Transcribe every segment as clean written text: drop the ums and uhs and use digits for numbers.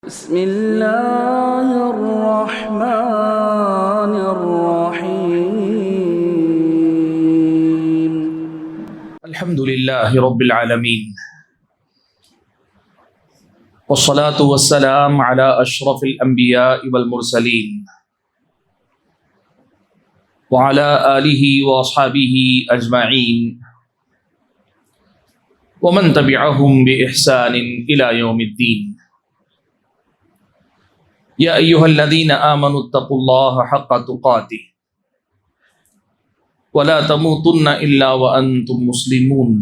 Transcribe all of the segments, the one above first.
بسم اللہ الرحمن الرحیم الحمد للہ رب العالمین والصلاة والسلام على اشرف الانبیاء والمرسلین وعلى آلہ واصحابہ اجمعین ومن تبعہم بإحسان الى یوم الدین یا ایہا الذین آمنوا اتقوا اللہ حق تقاتہ ولا تموتن الا وانتم مسلمون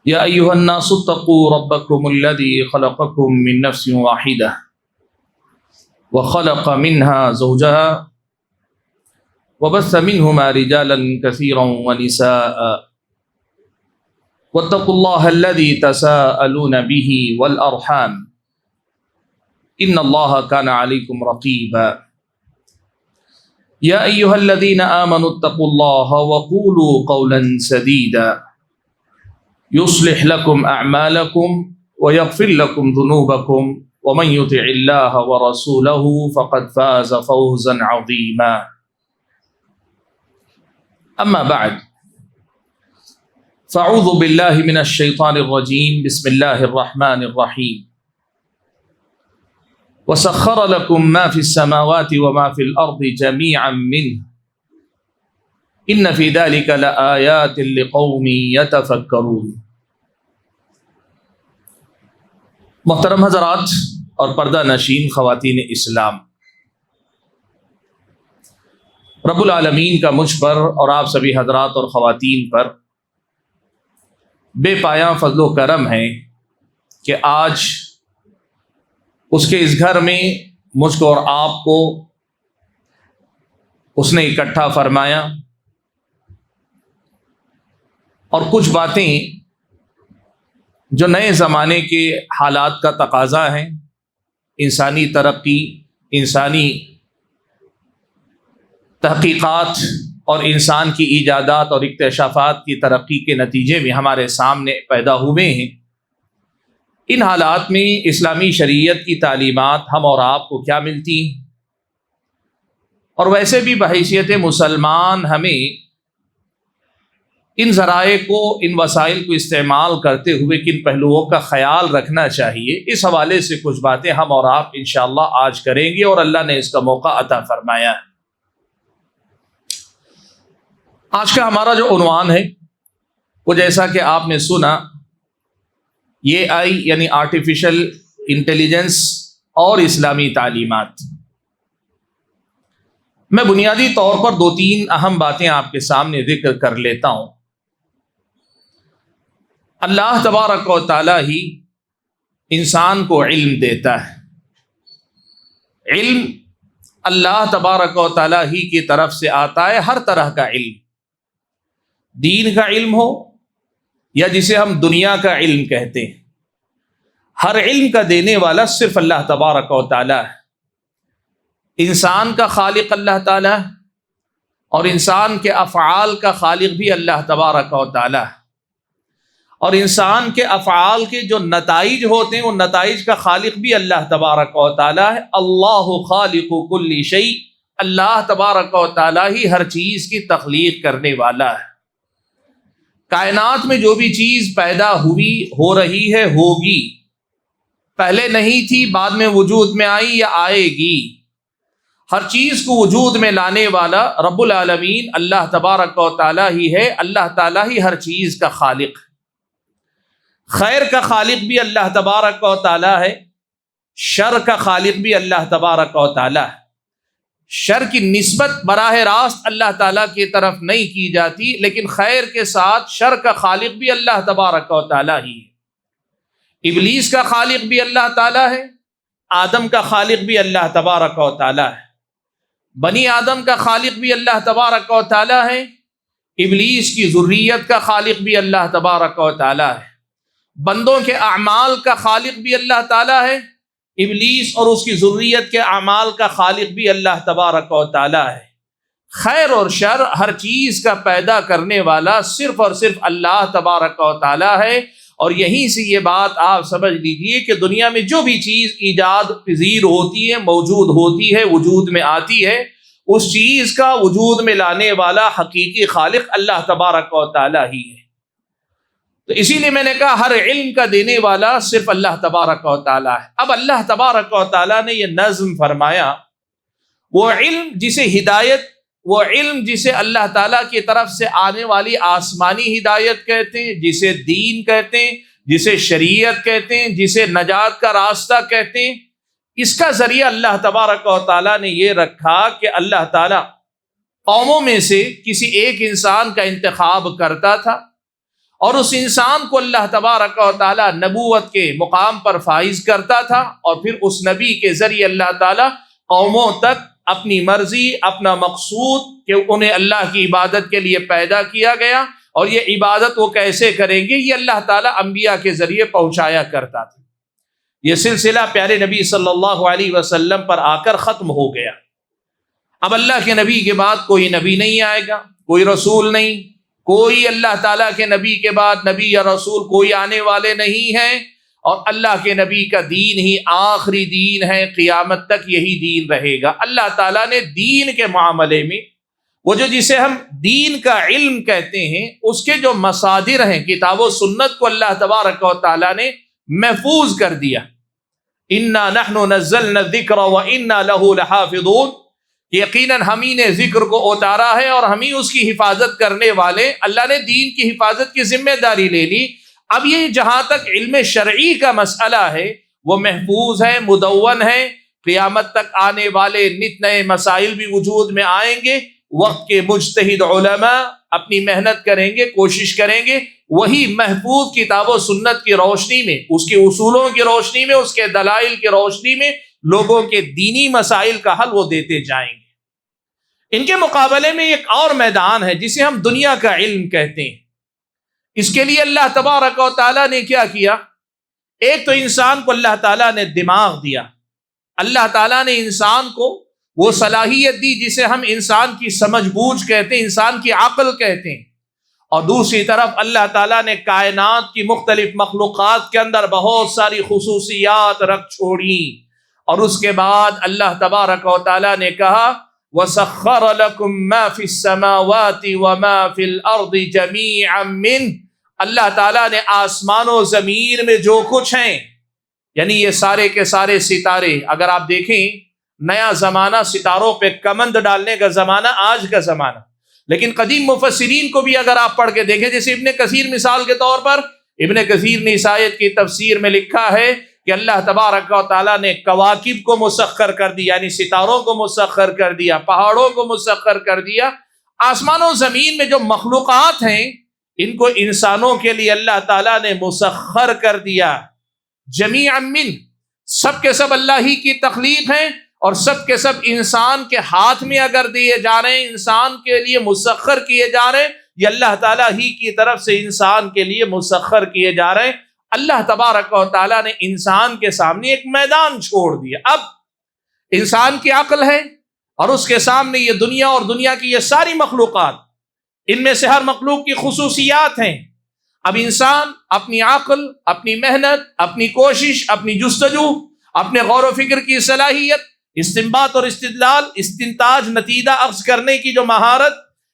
یا ایہا الناس اتقوا ربکم الذی خلقکم من نفس واحدہ وخلق منها زوجها وبث منهما رجالا كثيرا ونساء واتقوا الله الذي تساءلون به والأرحام ان الله كان عليكم رقيبا يا ايها الذين آمنوا اتقوا الله وقولوا قولا سديدا يصلح لكم اعمالكم ويغفر لكم ذنوبكم ومن يطع الله ورسوله فقد فاز فوزا عظيما اما بعد فاعوذ بالله من الشيطان الرجيم بسم الله الرحمن الرحيم وسخر لكم ما في السماوات وما في الأرض جميعا منه إن في ذلك لآيات لقوم يتفكرون۔ محترم حضرات اور پردہ نشین خواتین اسلام، رب العالمین کا مجھ پر اور آپ سبھی حضرات اور خواتین پر بے پایاں فضل و کرم ہے کہ آج اس کے اس گھر میں مجھ کو اور آپ کو اس نے اکٹھا فرمایا، اور کچھ باتیں جو نئے زمانے کے حالات کا تقاضا ہیں، انسانی ترقی، انسانی تحقیقات اور انسان کی ایجادات اور اکتشافات کی ترقی کے نتیجے میں ہمارے سامنے پیدا ہوئے ہیں۔ ان حالات میں اسلامی شریعت کی تعلیمات ہم اور آپ کو کیا ملتی ہیں، اور ویسے بھی بحیثیت مسلمان ہمیں ان ذرائع کو، ان وسائل کو استعمال کرتے ہوئے کن پہلوؤں کا خیال رکھنا چاہیے، اس حوالے سے کچھ باتیں ہم اور آپ انشاءاللہ آج کریں گے، اور اللہ نے اس کا موقع عطا فرمایا ہے۔ آج کا ہمارا جو عنوان ہے وہ جیسا کہ آپ نے سنا، یہ آئی یعنی آرٹیفیشل انٹیلیجنس اور اسلامی تعلیمات۔ میں بنیادی طور پر دو تین اہم باتیں آپ کے سامنے ذکر کر لیتا ہوں۔ اللہ تبارک و تعالی ہی انسان کو علم دیتا ہے۔ علم اللہ تبارک و تعالی ہی کی طرف سے آتا ہے، ہر طرح کا علم، دین کا علم ہو یا جسے ہم دنیا کا علم کہتے ہیں، ہر علم کا دینے والا صرف اللہ تبارک و تعالی ہے۔ انسان کا خالق اللہ تعالی ہے، اور انسان کے افعال کا خالق بھی اللہ تبارک و تعالی ہے، اور انسان کے افعال کے جو نتائج ہوتے ہیں ان نتائج کا خالق بھی اللہ تبارک و تعالی ہے۔ اللہ خالق کل شیء، اللہ تبارک و تعالی ہی ہر چیز کی تخلیق کرنے والا ہے۔ کائنات میں جو بھی چیز پیدا ہوئی، ہو رہی ہے، ہوگی، پہلے نہیں تھی، بعد میں وجود میں آئی یا آئے گی، ہر چیز کو وجود میں لانے والا رب العالمین اللہ تبارک و تعالی ہی ہے۔ اللہ تعالی ہی ہر چیز کا خالق، خیر کا خالق بھی اللہ تبارک و تعالی ہے، شر کا خالق بھی اللہ تبارک و تعالی ہے۔ شر کی نسبت براہ راست اللہ تعالیٰ کی طرف نہیں کی جاتی، لیکن خیر کے ساتھ شر کا خالق بھی اللہ تبارک و تعالیٰ ہی ہے۔ ابلیس کا خالق بھی اللہ تعالیٰ ہے، آدم کا خالق بھی اللہ تبارک و تعالیٰ ہے، بنی آدم کا خالق بھی اللہ تبارک و تعالیٰ ہے، ابلیس کی ذریت کا خالق بھی اللہ تبارک و تعالیٰ ہے، بندوں کے اعمال کا خالق بھی اللہ تعالیٰ ہے، ابلیس اور اس کی ذریت کے اعمال کا خالق بھی اللہ تبارک و تعالی ہے۔ خیر اور شر ہر چیز کا پیدا کرنے والا صرف اور صرف اللہ تبارک و تعالی ہے، اور یہیں سے یہ بات آپ سمجھ لیجئے کہ دنیا میں جو بھی چیز ایجاد پذیر ہوتی ہے، موجود ہوتی ہے، وجود میں آتی ہے، اس چیز کا وجود میں لانے والا حقیقی خالق اللہ تبارک و تعالی ہی ہے۔ تو اسی لیے میں نے کہا ہر علم کا دینے والا صرف اللہ تبارک و تعالی ہے۔ اب اللہ تبارک و تعالی نے یہ نظم فرمایا، وہ علم جسے ہدایت، وہ علم جسے اللہ تعالیٰ کی طرف سے آنے والی آسمانی ہدایت کہتے ہیں، جسے دین کہتے ہیں، جسے شریعت کہتے ہیں، جسے نجات کا راستہ کہتے ہیں، اس کا ذریعہ اللہ تبارک و تعالیٰ نے یہ رکھا کہ اللہ تعالیٰ قوموں میں سے کسی ایک انسان کا انتخاب کرتا تھا، اور اس انسان کو اللہ تبارک و تعالیٰ نبوت کے مقام پر فائز کرتا تھا، اور پھر اس نبی کے ذریعے اللہ تعالیٰ قوموں تک اپنی مرضی، اپنا مقصود کہ انہیں اللہ کی عبادت کے لیے پیدا کیا گیا، اور یہ عبادت وہ کیسے کریں گے یہ اللہ تعالیٰ انبیاء کے ذریعے پہنچایا کرتا تھا۔ یہ سلسلہ پیارے نبی صلی اللہ علیہ وسلم پر آ کر ختم ہو گیا۔ اب اللہ کے نبی کے بعد کوئی نبی نہیں آئے گا، کوئی رسول نہیں، کوئی اللہ تعالیٰ کے نبی کے بعد نبی یا رسول کوئی آنے والے نہیں ہیں، اور اللہ کے نبی کا دین ہی آخری دین ہے، قیامت تک یہی دین رہے گا۔ اللہ تعالیٰ نے دین کے معاملے میں وہ جسے ہم دین کا علم کہتے ہیں، اس کے جو مصادر ہیں کتاب و سنت کو اللہ تبارک و تعالیٰ نے محفوظ کر دیا۔ اِنَّا نَحْنُ نَزَّلْنَا الذِّكْرَ وَإِنَّا لَهُ لَحَافِظُونَ، یقیناً ہم ہی نے ذکر کو اتارا ہے اور ہم ہی اس کی حفاظت کرنے والے۔ اللہ نے دین کی حفاظت کی ذمہ داری لے لی۔ اب یہ جہاں تک علم شرعی کا مسئلہ ہے وہ محفوظ ہے، مدون ہے، قیامت تک آنے والے نت نئے مسائل بھی وجود میں آئیں گے، وقت کے مجتہد علماء اپنی محنت کریں گے، کوشش کریں گے، وہی محفوظ کتاب و سنت کی روشنی میں، اس کے اصولوں کی روشنی میں، اس کے دلائل کی روشنی میں لوگوں کے دینی مسائل کا حل وہ دیتے جائیں گے۔ ان کے مقابلے میں ایک اور میدان ہے جسے ہم دنیا کا علم کہتے ہیں۔ اس کے لیے اللہ تبارک و تعالیٰ نے کیا کیا؟ ایک تو انسان کو اللہ تعالیٰ نے دماغ دیا، اللہ تعالیٰ نے انسان کو وہ صلاحیت دی جسے ہم انسان کی سمجھ بوجھ کہتے ہیں، انسان کی عقل کہتے ہیں، اور دوسری طرف اللہ تعالیٰ نے کائنات کی مختلف مخلوقات کے اندر بہت ساری خصوصیات رکھ چھوڑی، اور اس کے بعد اللہ تبارک و تعالیٰ نے کہا وَسَخَّرَ لَكُم مَّا فِي السَّمَاوَاتِ وَمَا فِي الْأَرْضِ جَمِيعًا مِّنْهُ، اللہ تعالیٰ نے آسمان و زمین میں جو کچھ ہیں، یعنی یہ سارے کے سارے ستارے، اگر آپ دیکھیں نیا زمانہ ستاروں پہ کمند ڈالنے کا زمانہ آج کا زمانہ، لیکن قدیم مفسرین کو بھی اگر آپ پڑھ کے دیکھیں، جیسے ابن کثیر مثال کے طور پر، ابن کثیر نے اس آیت کی تفسیر میں لکھا ہے کہ اللہ تبارک و تعالیٰ نے کواکب کو مسخر کر دیا، یعنی ستاروں کو مسخر کر دیا، پہاڑوں کو مسخر کر دیا، آسمان و زمین میں جو مخلوقات ہیں ان کو انسانوں کے لیے اللہ تعالیٰ نے مسخر کر دیا۔ جمیعا من، سب کے سب اللہ ہی کی تخلیق ہیں، اور سب کے سب انسان کے ہاتھ میں اگر دیے جا رہے ہیں، انسان کے لیے مسخر کیے جا رہے ہیں، یہ اللہ تعالیٰ ہی کی طرف سے انسان کے لیے مسخر کیے جا رہے ہیں۔ اللہ تبارک و تعالیٰ نے انسان کے سامنے ایک میدان چھوڑ دیا۔ اب انسان کی عقل ہے، اور اس کے سامنے یہ دنیا اور دنیا کی یہ ساری مخلوقات، ان میں سے ہر مخلوق کی خصوصیات ہیں۔ اب انسان اپنی عقل، اپنی محنت، اپنی کوشش، اپنی جستجو، اپنے غور و فکر کی صلاحیت، استنباط اور استدلال، استنتاج، نتیجہ اخذ کرنے کی جو مہارت،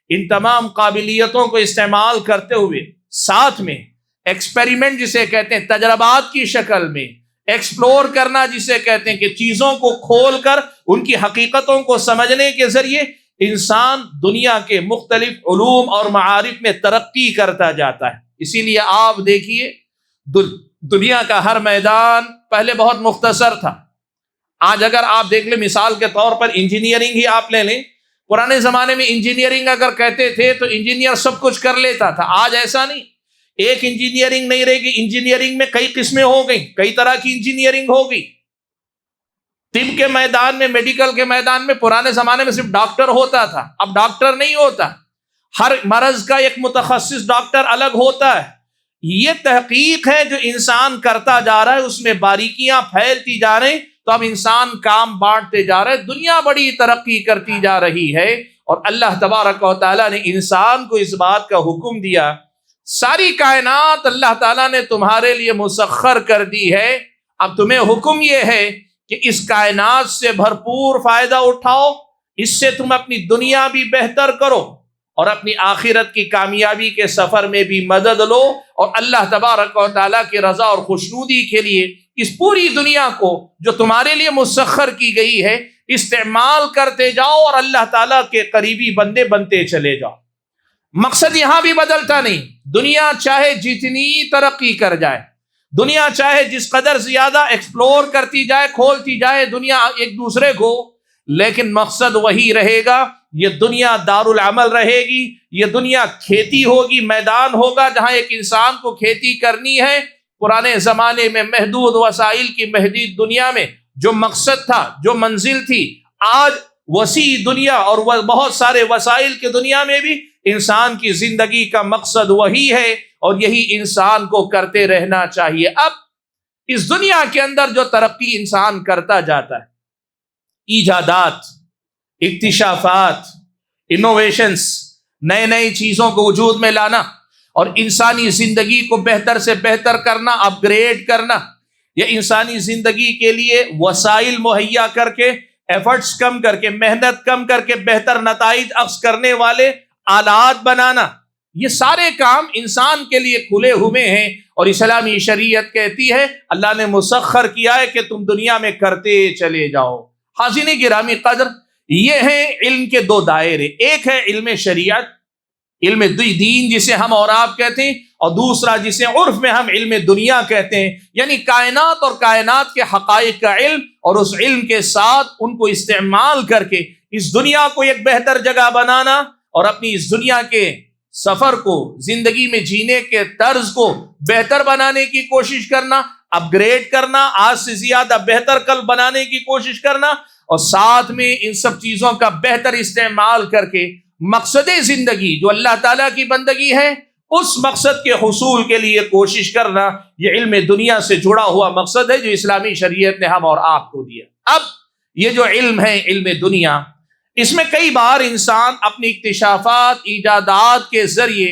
ان تمام قابلیتوں کو استعمال کرتے ہوئے ساتھ میں ایکسپیریمنٹ جسے کہتے ہیں، تجربات کی شکل میں ایکسپلور کرنا جسے کہتے ہیں، کہ چیزوں کو کھول کر ان کی حقیقتوں کو سمجھنے کے ذریعے انسان دنیا کے مختلف علوم اور معارف میں ترقی کرتا جاتا ہے۔ اسی لیے آپ دیکھیے دنیا کا ہر میدان پہلے بہت مختصر تھا۔ آج اگر آپ دیکھ لیں، مثال کے طور پر انجینئرنگ ہی آپ لے لیں، پرانے زمانے میں انجینئرنگ اگر کہتے تھے تو انجینئر سب کچھ کر لیتا تھا۔ آج ایسا نہیں، ایک انجینئرنگ نہیں رہے گی، انجینئرنگ میں کئی قسمیں ہو گئی، کئی طرح کی انجینئرنگ ہو گئی۔ طب کے میدان میں، میڈیکل کے میدان میں پرانے زمانے میں صرف ڈاکٹر ہوتا تھا، اب ڈاکٹر نہیں ہوتا، ہر مرض کا ایک متخصص ڈاکٹر الگ ہوتا ہے۔ یہ تحقیق ہے جو انسان کرتا جا رہا ہے، اس میں باریکیاں پھیلتی جا رہی، تو اب انسان کام بانٹتے جا رہے، دنیا بڑی ترقی کرتی جا رہی ہے، اور اللہ تبارک و تعالیٰ نے انسان کو اس بات کا حکم دیا ساری کائنات اللہ تعالیٰ نے تمہارے لیے مسخر کر دی ہے. اب تمہیں حکم یہ ہے کہ اس کائنات سے بھرپور فائدہ اٹھاؤ، اس سے تم اپنی دنیا بھی بہتر کرو اور اپنی آخرت کی کامیابی کے سفر میں بھی مدد لو، اور اللہ تبارک و تعالیٰ کی رضا اور خوشنودی کے لیے اس پوری دنیا کو جو تمہارے لیے مسخر کی گئی ہے استعمال کرتے جاؤ اور اللہ تعالیٰ کے قریبی بندے بنتے چلے جاؤ. مقصد یہاں بھی بدلتا نہیں. دنیا چاہے جتنی ترقی کر جائے، دنیا چاہے جس قدر زیادہ ایکسپلور کرتی جائے، کھولتی جائے دنیا ایک دوسرے کو، لیکن مقصد وہی رہے گا. یہ دنیا دارالعمل رہے گی، یہ دنیا کھیتی ہوگی، میدان ہوگا جہاں ایک انسان کو کھیتی کرنی ہے. پرانے زمانے میں محدود وسائل کی محدود دنیا میں جو مقصد تھا، جو منزل تھی، آج وسیع دنیا اور بہت سارے وسائل کی دنیا میں بھی انسان کی زندگی کا مقصد وہی ہے، اور یہی انسان کو کرتے رہنا چاہیے. اب اس دنیا کے اندر جو ترقی انسان کرتا جاتا ہے، ایجادات، اکتشافات، انوویشنز، نئے نئی چیزوں کو وجود میں لانا اور انسانی زندگی کو بہتر سے بہتر کرنا، اپ گریڈ کرنا، یا انسانی زندگی کے لیے وسائل مہیا کر کے، ایفرٹس کم کر کے، محنت کم کر کے بہتر نتائج اخذ کرنے والے آلات بنانا، یہ سارے کام انسان کے لیے کھلے ہوئے ہیں. اور اسلامی شریعت کہتی ہے اللہ نے مسخر کیا ہے کہ تم دنیا میں کرتے چلے جاؤ. حاضرین گرامی قدر، یہ ہیں علم کے دو دائرے. ایک ہے علم شریعت، علم دین جسے ہم اور آپ کہتے ہیں، اور دوسرا جسے عرف میں ہم علم دنیا کہتے ہیں، یعنی کائنات اور کائنات کے حقائق کا علم، اور اس علم کے ساتھ ان کو استعمال کر کے اس دنیا کو ایک بہتر جگہ بنانا اور اپنی اس دنیا کے سفر کو، زندگی میں جینے کے طرز کو بہتر بنانے کی کوشش کرنا، اپ گریڈ کرنا، آج سے زیادہ بہتر کل بنانے کی کوشش کرنا، اور ساتھ میں ان سب چیزوں کا بہتر استعمال کر کے مقصد زندگی جو اللہ تعالیٰ کی بندگی ہے، اس مقصد کے حصول کے لیے کوشش کرنا. یہ علم دنیا سے جڑا ہوا مقصد ہے جو اسلامی شریعت نے ہم اور آپ کو دیا. اب یہ جو علم ہے، علم دنیا، اس میں کئی بار انسان اپنی اکتشافات، ایجادات کے ذریعے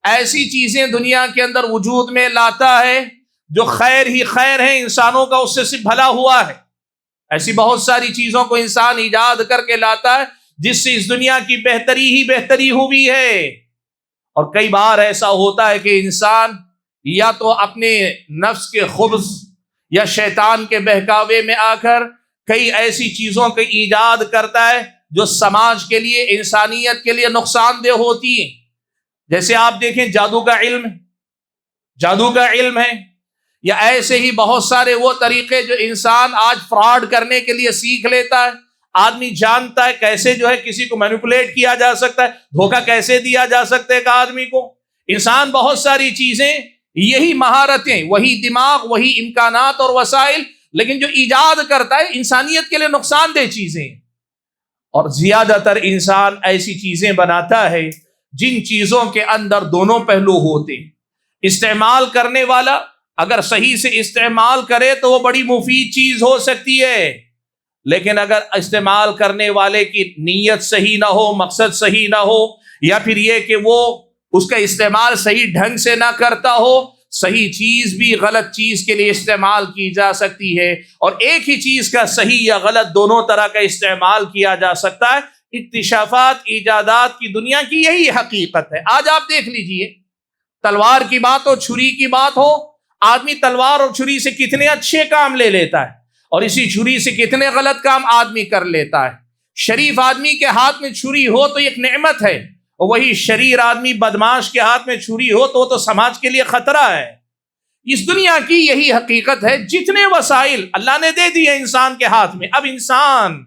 ایسی چیزیں دنیا کے اندر وجود میں لاتا ہے جو خیر ہی خیر ہے، انسانوں کا اس سے صرف بھلا ہوا ہے. ایسی بہت ساری چیزوں کو انسان ایجاد کر کے لاتا ہے جس سے اس دنیا کی بہتری ہی بہتری ہوئی ہے. اور کئی بار ایسا ہوتا ہے کہ انسان یا تو اپنے نفس کے خبث یا شیطان کے بہکاوے میں آ کر کئی ایسی چیزوں کی ایجاد کرتا ہے جو سماج کے لیے، انسانیت کے لیے نقصان دہ ہوتی ہیں. جیسے آپ دیکھیں جادو کا علم ہے، یا ایسے ہی بہت سارے وہ طریقے جو انسان آج فراڈ کرنے کے لیے سیکھ لیتا ہے. آدمی جانتا ہے کیسے جو ہے کسی کو مینیپولیٹ کیا جا سکتا ہے، دھوکہ کیسے دیا جا سکتا ہے ایک آدمی کو. انسان بہت ساری چیزیں، یہی مہارتیں، وہی دماغ، وہی امکانات اور وسائل، لیکن جو ایجاد کرتا ہے انسانیت کے لیے نقصان دہ چیزیں. اور زیادہ تر انسان ایسی چیزیں بناتا ہے جن چیزوں کے اندر دونوں پہلو ہوتے ہیں. استعمال کرنے والا اگر صحیح سے استعمال کرے تو وہ بڑی مفید چیز ہو سکتی ہے، لیکن اگر استعمال کرنے والے کی نیت صحیح نہ ہو، مقصد صحیح نہ ہو، یا پھر یہ کہ وہ اس کا استعمال صحیح ڈھنگ سے نہ کرتا ہو، صحیح چیز بھی غلط چیز کے لیے استعمال کی جا سکتی ہے، اور ایک ہی چیز کا صحیح یا غلط دونوں طرح کا استعمال کیا جا سکتا ہے. اکتشافات، ایجادات کی دنیا کی یہی حقیقت ہے. آج آپ دیکھ لیجئے، تلوار کی بات ہو، چھری کی بات ہو، آدمی تلوار اور چھری سے کتنے اچھے کام لے لیتا ہے، اور اسی چھری سے کتنے غلط کام آدمی کر لیتا ہے. شریف آدمی کے ہاتھ میں چھری ہو تو ایک نعمت ہے، اور وہی شریر آدمی، بدماش کے ہاتھ میں چھری ہو تو سماج کے لیے خطرہ ہے. اس دنیا کی یہی حقیقت ہے. جتنے وسائل اللہ نے دے دیے انسان کے ہاتھ میں، اب انسان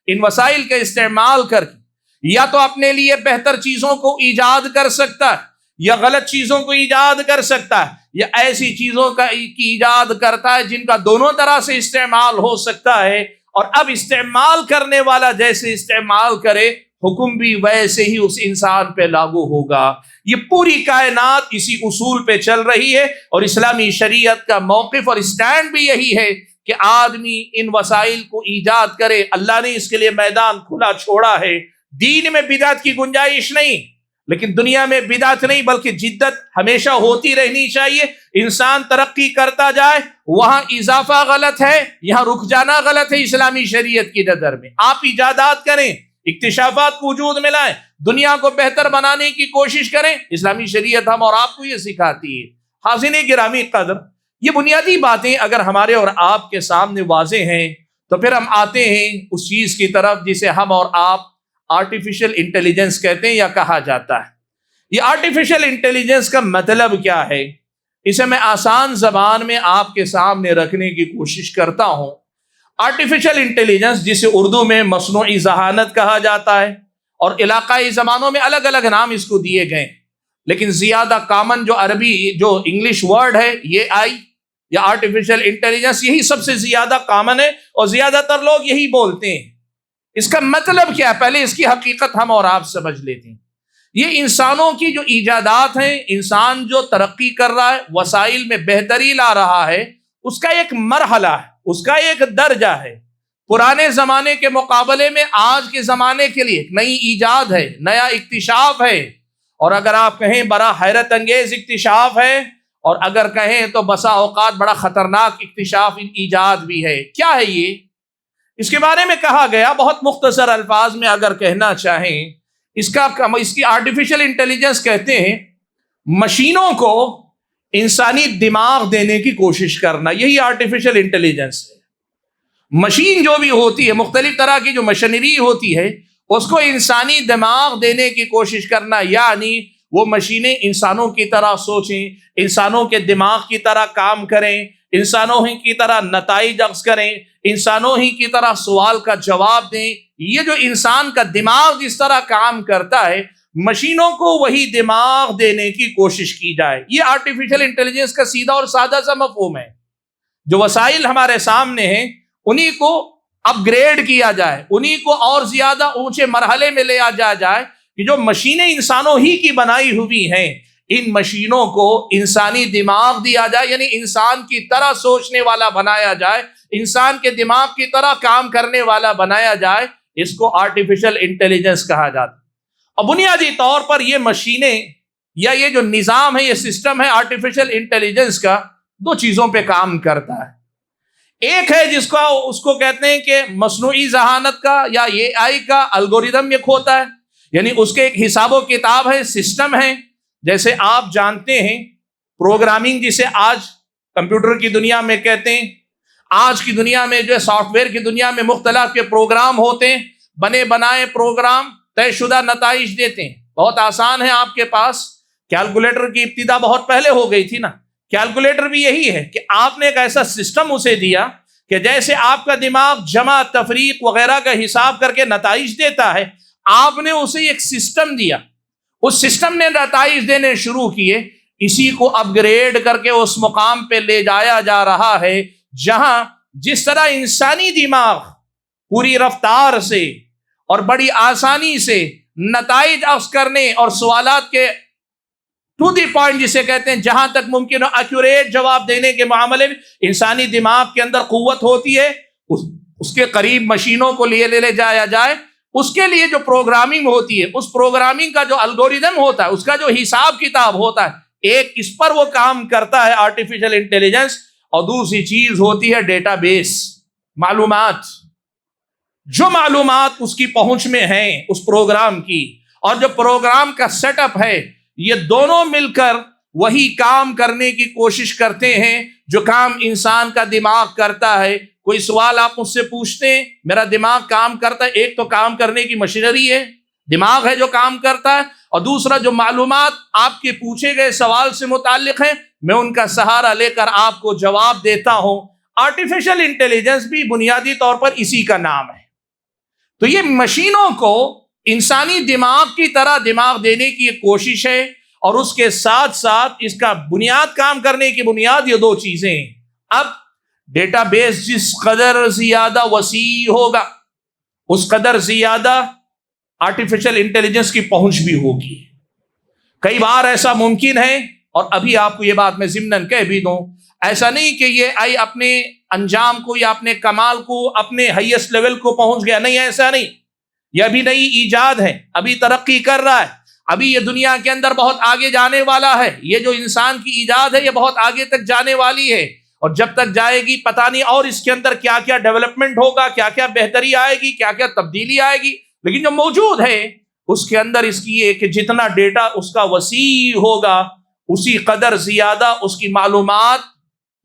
ان وسائل کا استعمال کر کے یا تو اپنے لیے بہتر چیزوں کو ایجاد کر سکتا ہے، یا غلط چیزوں کو ایجاد کر سکتا ہے، یا ایسی چیزوں کا ایجاد کرتا ہے جن کا دونوں طرح سے استعمال ہو سکتا ہے. اور اب استعمال کرنے والا جیسے استعمال کرے، حکم بھی ویسے ہی اس انسان پہ لاگو ہوگا. یہ پوری کائنات اسی اصول پہ چل رہی ہے، اور اسلامی شریعت کا موقف اور اسٹینڈ بھی یہی ہے کہ آدمی ان وسائل کو ایجاد کرے. اللہ نے اس کے لیے میدان کھلا چھوڑا ہے. دین میں بدعت کی گنجائش نہیں. لیکن دنیا میں بدعت نہیں بلکہ جدت ہمیشہ ہوتی رہنی چاہیے. انسان ترقی کرتا جائے، وہاں اضافہ غلط ہے، یہاں رک جانا غلط ہے. اسلامی شریعت کی نظر میں آپ ایجادات کریں، اکتشافات کو وجود میں لائیں، دنیا کو بہتر بنانے کی کوشش کریں. اسلامی شریعت ہم اور آپ کو یہ سکھاتی ہے. حاضرین گرامی قدر، یہ بنیادی باتیں اگر ہمارے اور آپ کے سامنے واضح ہیں تو پھر ہم آتے ہیں اس چیز کی طرف جسے ہم اور آپ آرٹیفیشل انٹیلیجنس کہتے ہیں یا کہا جاتا ہے. یہ آرٹیفیشل انٹیلیجنس کا مطلب کیا ہے؟ اسے میں آسان زبان میں آپ کے سامنے رکھنے کی کوشش کرتا ہوں. آرٹیفیشل انٹیلیجنس جسے اردو میں مصنوعی ذہانت کہا جاتا ہے، اور علاقائی زبانوں میں الگ الگ نام اس کو دیے گئے، لیکن زیادہ کامن جو عربی جو انگلش ورڈ ہے یہ آئی یا آرٹیفیشل انٹیلیجنس، یہی سب سے زیادہ کامن ہے اور زیادہ تر لوگ یہی بولتے ہیں. اس کا مطلب کیا ہے؟ پہلے اس کی حقیقت ہم اور آپ سمجھ لیتے ہیں. یہ انسانوں کی جو ایجادات ہیں، انسان جو ترقی کر رہا ہے، وسائل میں بہتری لا رہا ہے، اس کا ایک مرحلہ ہے، اس کا ایک درجہ ہے. پرانے زمانے کے مقابلے میں آج کے زمانے کے لیے نئی ایجاد ہے، نیا اکتشاف ہے، اور اگر آپ کہیں بڑا حیرت انگیز اکتشاف ہے، اور اگر کہیں تو بسا اوقات بڑا خطرناک اکتشاف ایجاد بھی ہے. کیا ہے یہ؟ اس کے بارے میں کہا گیا بہت مختصر الفاظ میں اگر کہنا چاہیں، اس کی آرٹیفیشل انٹیلیجنس کہتے ہیں مشینوں کو انسانی دماغ دینے کی کوشش کرنا. یہی آرٹیفیشل انٹیلیجنس ہے. مشین جو بھی ہوتی ہے، مختلف طرح کی جو مشینری ہوتی ہے، اس کو انسانی دماغ دینے کی کوشش کرنا، یعنی وہ مشینیں انسانوں کی طرح سوچیں، انسانوں کے دماغ کی طرح کام کریں، انسانوں ہی کی طرح نتائج اخذ کریں، انسانوں ہی کی طرح سوال کا جواب دیں. یہ جو انسان کا دماغ جس طرح کام کرتا ہے، مشینوں کو وہی دماغ دینے کی کوشش کی جائے. یہ آرٹیفیشل انٹیلیجنس کا سیدھا اور سادہ سا مفہوم ہے. جو وسائل ہمارے سامنے ہیں انہی کو اپ گریڈ کیا جائے، انہی کو اور زیادہ اونچے مرحلے میں لے جایا جائے کہ جو مشینیں انسانوں ہی کی بنائی ہوئی ہیں، ان مشینوں کو انسانی دماغ دیا جائے، یعنی انسان کی طرح سوچنے والا بنایا جائے، انسان کے دماغ کی طرح کام کرنے والا بنایا جائے. اس کو آرٹیفیشل انٹیلیجنس کہا جاتا ہے. اور بنیادی طور پر یہ مشینیں یا یہ جو نظام ہے، یہ سسٹم ہے آرٹیفیشل انٹیلیجنس کا، دو چیزوں پہ کام کرتا ہے. ایک ہے اس کو کہتے ہیں کہ مصنوعی ذہانت کا یا اے آئی کا الگوریدم ایک ہوتا ہے، یعنی اس کے ایک حساب و کتاب ہے، سسٹم ہے. جیسے آپ جانتے ہیں پروگرامنگ جسے آج کمپیوٹر کی دنیا میں کہتے ہیں، آج کی دنیا میں جو سافٹ ویئر کی دنیا میں مختلف کے پروگرام ہوتے ہیں، بنے بنائے پروگرام طے شدہ نتائج دیتے ہیں. بہت آسان ہے آپ کے پاس. کیلکولیٹر کی ابتدا بہت پہلے ہو گئی تھی نا. کیلکولیٹر بھی یہی ہے کہ آپ نے ایک ایسا سسٹم اسے دیا کہ جیسے آپ کا دماغ جمع تفریق وغیرہ کا حساب کر کے نتائج دیتا ہے، آپ نے اسے ایک سسٹم دیا، اس سسٹم نے نتائج دینے شروع کیے. اسی کو اپ گریڈ کر کے اس مقام پہ لے جایا جا رہا ہے جہاں جس طرح انسانی دماغ پوری رفتار سے اور بڑی آسانی سے نتائج اخذ کرنے اور سوالات کے ٹو دی پوائنٹ جسے کہتے ہیں جہاں تک ممکن ہو ایکوریٹ جواب دینے کے معاملے میں انسانی دماغ کے اندر قوت ہوتی ہے، اس کے قریب مشینوں کو لے جایا جائے. اس کے لیے جو پروگرامنگ ہوتی ہے، اس پروگرامنگ کا جو الگوریدم ہوتا ہے، اس کا جو حساب کتاب ہوتا ہے، ایک اس پر وہ کام کرتا ہے آرٹیفیشل انٹیلیجنس. اور دوسری چیز ہوتی ہے ڈیٹا بیس، معلومات. جو معلومات اس کی پہنچ میں ہیں اس پروگرام کی، اور جو پروگرام کا سیٹ اپ ہے، یہ دونوں مل کر وہی کام کرنے کی کوشش کرتے ہیں جو کام انسان کا دماغ کرتا ہے. کوئی سوال آپ مجھ سے پوچھتے ہیں، میرا دماغ کام کرتا ہے. ایک تو کام کرنے کی مشینری ہے، دماغ ہے جو کام کرتا ہے، اور دوسرا جو معلومات آپ کے پوچھے گئے سوال سے متعلق ہیں، میں ان کا سہارا لے کر آپ کو جواب دیتا ہوں. آرٹیفیشل انٹیلیجنس بھی بنیادی طور پر اسی کا نام ہے. تو یہ مشینوں کو انسانی دماغ کی طرح دماغ دینے کی ایک کوشش ہے، اور اس کے ساتھ ساتھ اس کا بنیاد کام کرنے کی بنیاد یہ دو چیزیں ہیں. اب ڈیٹا بیس جس قدر زیادہ وسیع ہوگا اس قدر زیادہ آرٹیفیشل انٹیلیجنس کی پہنچ بھی ہوگی. کئی بار ایسا ممکن ہے، اور ابھی آپ کو یہ بات میں ضمناً کہہ بھی دوں، ایسا نہیں کہ یہ آئی اپنے انجام کو یا اپنے کمال کو اپنے ہائیسٹ لیول کو پہنچ گیا، نہیں، ایسا نہیں. یہ ابھی نئی ایجاد ہے، ابھی ترقی کر رہا ہے. ابھی یہ دنیا کے اندر بہت آگے جانے والا ہے، یہ جو انسان کی ایجاد ہے یہ بہت آگے تک جانے والی ہے، اور جب تک جائے گی پتہ نہیں اور اس کے اندر کیا کیا ڈیولپمنٹ ہوگا، کیا کیا بہتری آئے گی، کیا کیا تبدیلی آئے گی، لیکن جو موجود ہے اس کے اندر اس کی یہ کہ جتنا ڈیٹا اس کا وسیع ہوگا اسی قدر زیادہ اس کی معلومات